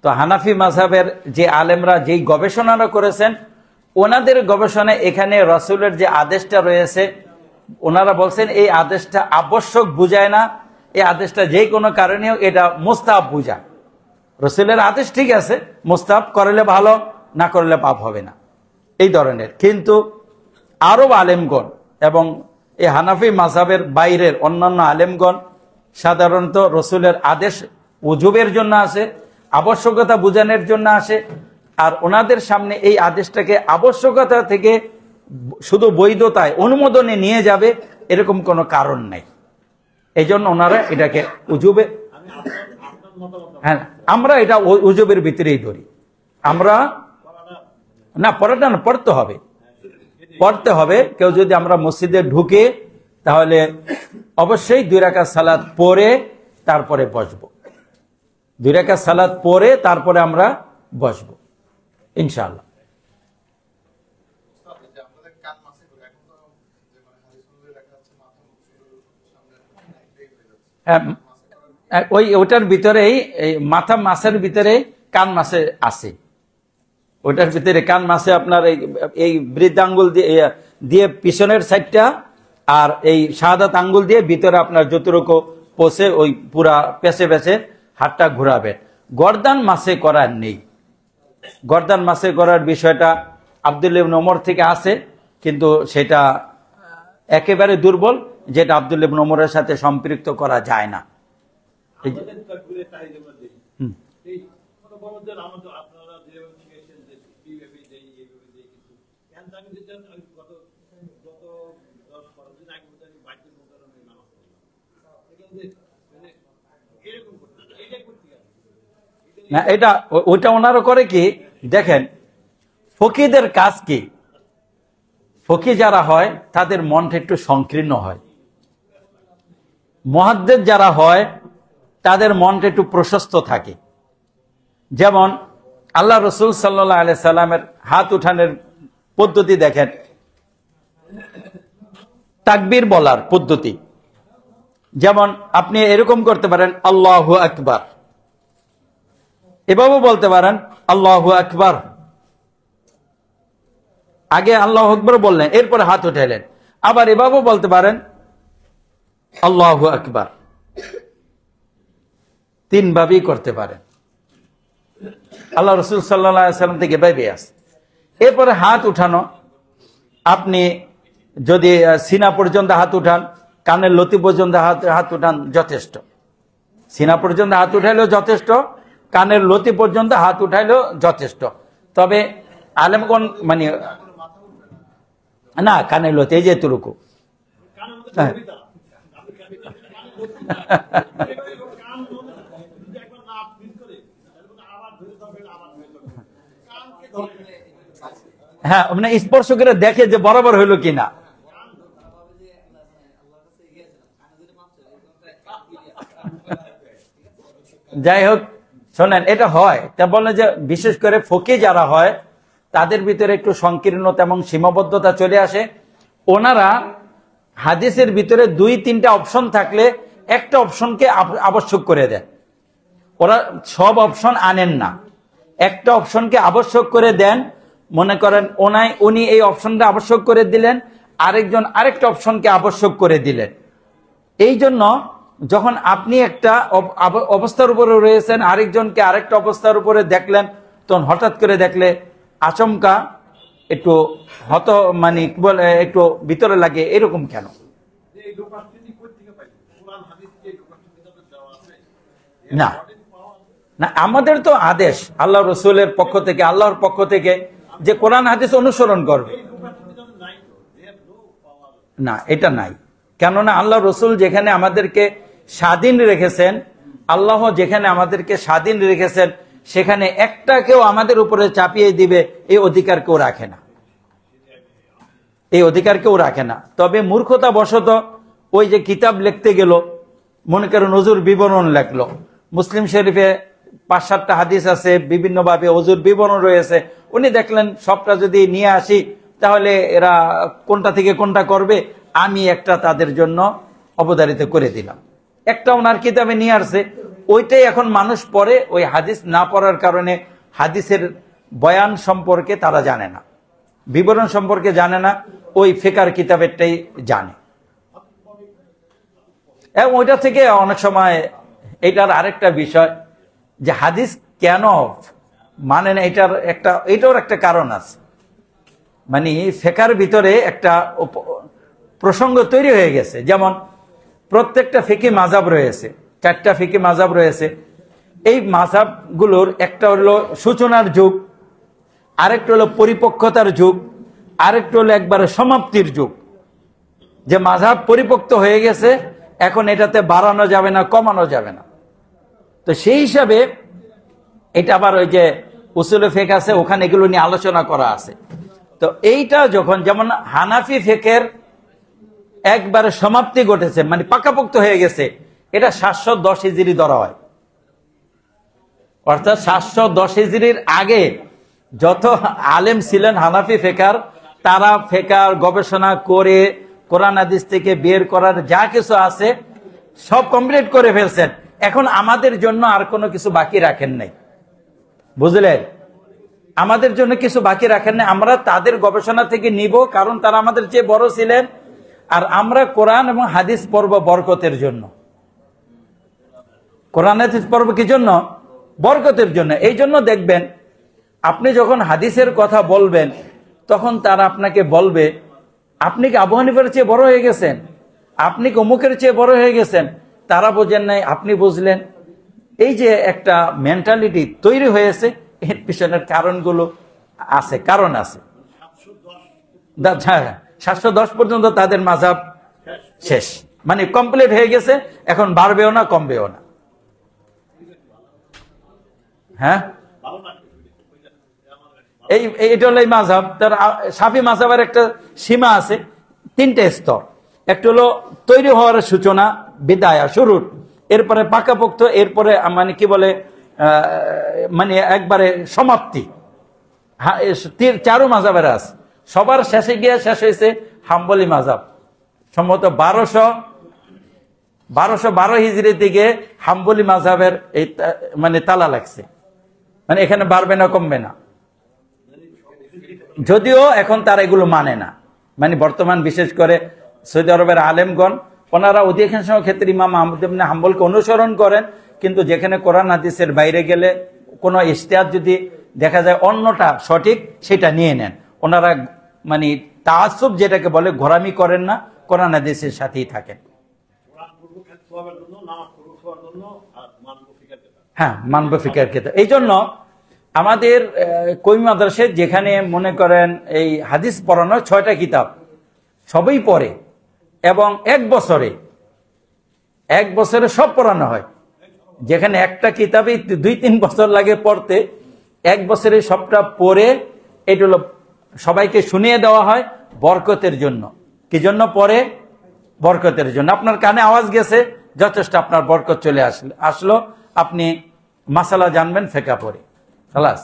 তো হানাফি মাযহাবের যে আলেমরা যেই গবেষণাটা করেছেন, ওনাদের গবেষণায় এখানে রাসূলের যে আদেশটা রয়েছে, ওনারা বলছেন এই আদেশটা আবশ্যক বুঝায় না, এই আদেশটা যে কোনো কারণেও এটা মুস্তাহাব বুঝায়। রাসূলের আদেশ ঠিক আছে, মুস্তাহাব করলে ভালো, না করলে পাপ হবে না, এই ধরনের। কিন্তু আরব আলেমগণ এবং এই হানাফি মাযহাবের বাইরের অন্যান্য আলেমগণ সাধারণত রাসূলের আদেশ উজুবের জন্য আসে, আবশ্যকতা বোঝানোর জন্য আসে। আর ওনাদের সামনে এই আদেশটাকে আবশ্যকতা থেকে শুধু বৈধতায় অনুমোদনে নিয়ে যাবে এরকম কোনো কারণ নাই। এই জন্য ওনারা এটাকে উজুবে, হ্যাঁ আমরা এটা উজুবের ভিতরেই ধরি। আমরা না পড়াটা না, পড়তে হবে, পড়তে হবে। কেউ যদি আমরা মসজিদে ঢুকে তাহলে অবশ্যই 2 রাকাত সালাত পড়ে তারপরে বসবো, 2 রাকাত সালাত পড়ে তারপরে আমরা বসবো ইনশাআল্লাহ। ওইটার ভিতরেই মাথা মাছের ভিতরে কান মাছে আছে, ওইটার ভিতরে কান মাছে আপনার এই বৃদ্ধ আঙ্গুল দিয়ে পিছনের সাইডটা আর এই শাহাদাত আঙ্গুল দিয়ে ভিতরে আপনার যতটুকু পচে ওই পুরা পেছে পেছে হাতটা ঘুরাবেন। গর্দান মাছে করার নেই। গর্দান মাছে করার বিষয়টা আব্দুল্লাহ ইবনে ওমর থেকে আছে, কিন্তু সেটা একেবারে দুর্বল, যেটা আব্দুল্লাহ ইবনে ওমরের সাথে সম্পৃক্ত করা যায় না। না এটা ওইটা ওনারা করে কি দেখেন, ফকিদের কাজ কি, ফকি যারা হয় তাদের মনটা একটু সংকীর্ণ হয়, মুহাদ্দিস যারা হয় তাদের মনটা একটু প্রশস্ত থাকে। যেমন আল্লাহ রসুল সাল্লাল্লাহু আলাইহি সাল্লামের হাত উঠানোর পদ্ধতি দেখেন, তাকবীর বলার পদ্ধতি। যেমন আপনি এরকম করতে পারেন আল্লাহু আকবার, এভাবে বলতে পারেন আল্লাহু আকবার, আগে আল্লাহু আকবার বললেন এরপরে হাত উঠাইলেন। আবার এভাবে বলতে পারেন আল্লাহু আকবার, 3 ভাবেই করতে পারেন। আল্লাহ রসুল সাল্লাল্লাহু আলাইহি সাল্লাম থেকে বাইবে আছে। এরপরে হাত উঠানো, আপনি যদি সিনা পর্যন্ত হাত উঠান, কানের লতি পর্যন্ত হাত উঠান যথেষ্ট। সিনা পর্যন্ত হাত উঠাইলেও যথেষ্ট, কানের লতি পর্যন্ত হাত উঠাইলেও যথেষ্ট। তবে আলেমগণ মানে না, কানের লতি এই যে এতটুকু, হ্যাঁ মানে স্পর্শ করে দেখে যে বরাবর হইলো কিনা। যাই হোক শোনেন, এটা হয় তা বলে যে বিশেষ করে ফকি যারা হয় তাদের ভিতরে একটু সংকীর্ণতা এবং সীমাবদ্ধতা চলে আসে। ওনারা হাদিসের ভিতরে 2-3টা অপশন থাকলে একটা অপশনকে আবশ্যক করে দেন। ওরা সব অপশন আনেন না, একটা অপশনকে আবশ্যক করে দেন। মনে করেন উনি এই অপশনটা আবশ্যক করে দিলেন, আরেকজন আরেকটা অপশনকে আবশ্যক করে দিলেন। এই জন্য যখন আপনি একটা অবস্থার উপরে রয়েছেন, আরেকজনকে আরেকটা অবস্থার উপরে দেখলেন, তখন হঠাৎ করে দেখলে আচমকা একটু মানে কি বলে একটু ভিতরে লাগে, এরকম কেন? না না, আমাদের তো আদেশ আল্লাহ রসুলের পক্ষ থেকে, আল্লাহর পক্ষ থেকে, যে কোরআন হাদিস অনুসরণ করবে। না, এটা নাই। কেননা আল্লাহ রসুল যেখানে আমাদেরকে স্বাধীন রেখেছেন, আল্লাহ যেখানে আমাদেরকে স্বাধীন রেখেছেন, সেখানে একটা কেউ আমাদের উপরে চাপিয়ে দিবে এই অধিকার কেউ রাখে না, এই অধিকার কেউ রাখে না। তবে মূর্খতা বশত ওই যে কিতাব লিখতে গেল, মনে করেন অজুর বিবরণ লেখলো, মুসলিম শরীফে 5-7টা হাদিস আছে, বিভিন্নভাবে অজুর বিবরণ রয়েছে, উনি দেখলেন সবটা যদি নিয়ে আসি তাহলে এরা কোনটা থেকে কোনটা করবে, আমি একটা তাদের জন্য অবধারিত করে দিলাম। একটা ওনার কিতাবে নিয়ে আসছে, ওইটাই এখন মানুষ পড়ে। ওই হাদিস না পড়ার কারণে হাদিসের বয়ান সম্পর্কে তারা জানে না, বিবরণ সম্পর্কে জানে না, ওই ফিকার কিতাবেরটাই জানে। এবং ওইটা থেকে অনেক সময় এটার আরেকটা বিষয় যে হাদিস কেন মানে না, এটার একটা কারণ আছে। মানে ফিকার ভিতরে একটা প্রসঙ্গ তৈরি হয়ে গেছে। যেমন প্রত্যেকটা ফিকি মাযহাব রয়েছে, 4টা ফিকি মাযহাব রয়েছে। এই মাযহাবগুলোর একটা হলো সূচনার যুগ, আরেকটা হলো পরিপক্কতার যুগ, আরেকটা হলো একবারে সমাপ্তির যুগ। যে মাযহাব পরিপক্ত হয়ে গেছে, এখন এটাতে বাড়ানো যাবে না, কমানো যাবে না। তো সেই হিসাবে এটা আবার ওই যে উসুলে ফিকহ আছে, ওখানে এগুলো নিয়ে আলোচনা করা আছে। তো এইটা যখন, যেমন হানাফি ফিকহের একবারে সমাপ্তি ঘটেছে, মানে পাকাপোক্ত হয়ে গেছে, এটা 710 হিজরি ধরা হয়। অর্থাৎ 710 হিজরির আগে যত আলেম ছিলেন হানাফি ফিকহার, তারা ফিকহ গবেষণা করে কোরআন হাদিস থেকে বের করার যা কিছু আছে সব কমপ্লিট করে ফেলছেন। এখন আমাদের জন্য আর কোনো কিছু বাকি রাখেন নাই, বুঝলেন? আমাদের জন্য কিছু বাকি রাখেন নাই। আমরা তাদের গবেষণা থেকে নিব, কারণ তারা আমাদের চেয়ে বড় ছিলেন। আর আমরা কোরআন এবং হাদিস পড়ব বরকতের জন্য। কোরআন হাদিস পড়ব কি জন্য? বরকতের জন্য। এই জন্য দেখবেন আপনি যখন হাদিসের কথা বলবেন, তখন তারা আপনাকে বলবে, আপনি কি আবু হানিফার চেয়ে বড় হয়ে গেছেন, আপনি কি অমুকের চেয়ে বড় হয়ে গেছেন। তারা বোঝেন নাই, আপনি বুঝলেন। এই যে একটা মেন্টালিটি তৈরি হয়েছে, এর পিছনের কারণগুলো আছে, কারণ আছে। 710 পর্যন্ত তাদের মাযহাব শেষ, মানে কমপ্লিট হয়ে গেছে। এখন বাড়বেও না, কমবেও না। হ্যাঁ, এইটা হলো এই মাযহাব। তার শাফি মাযহাবের একটা সীমা আছে, 3টে স্তর। একটা হলো তৈরি হওয়ার সূচনা, বিদায়া, শুরুর, এরপরে পাকাপোক্ত, এরপরে মানে কি বলে মানে একবারে সমাপ্তি। 4 মাযহাবের আছে। সবার শেষে গিয়ে শেষ হয়েছে হাম্বলি মাযহাব। সম্ভবত 1212 হিজরি থেকে হাম্বলি মাযহাবের এই মানে তালা লাগছে, মানে এখানে বাড়বে না, কমবে না। যদিও এখন তারা এগুলো মানে না, মানে বর্তমান বিশেষ করে সৌদি আরবের আলেমগণ, ওনারা অধিকাংশ ক্ষেত্রে ইমাম আহমদ ইবনে হাম্বলকে অনুসরণ করেন। কিন্তু যেখানে কোরআন হাদিসের বাইরে গেলে কোনো ইজতিহাদ যদি দেখা যায় অন্যটা সঠিক, সেটা নিয়ে নেন। ওনারা মানে তাআসসুব যেটাকে বলে, ঘোরামি করেন না, কোরআন হাদিসের সাথেই থাকেন। হ্যাঁ, মানব ফিকহের ক্ষেত্রে। এই জন্য আমাদের কওমি মাদ্রাসায় যেখানে মনে করেন এই হাদিস পড়ানো 6টা কিতাব সবই পড়ে, এবং এক বছরে সব পড়ানো হয়। যেখানে একটা কিতাবে 2-3 বছর লাগে পড়তে, এক বছরে সবটা পড়ে এটা হলো সবাইকে শুনিয়ে দেওয়া হয় বরকতের জন্য। কি জন্য পড়ে? বরকতের জন্য। আপনার কানে আওয়াজ গেছে, যথেষ্ট, আপনার বরকত চলে আসলো। আপনি মাসালা জানবেন ফিকহ পড়ে, খালাস।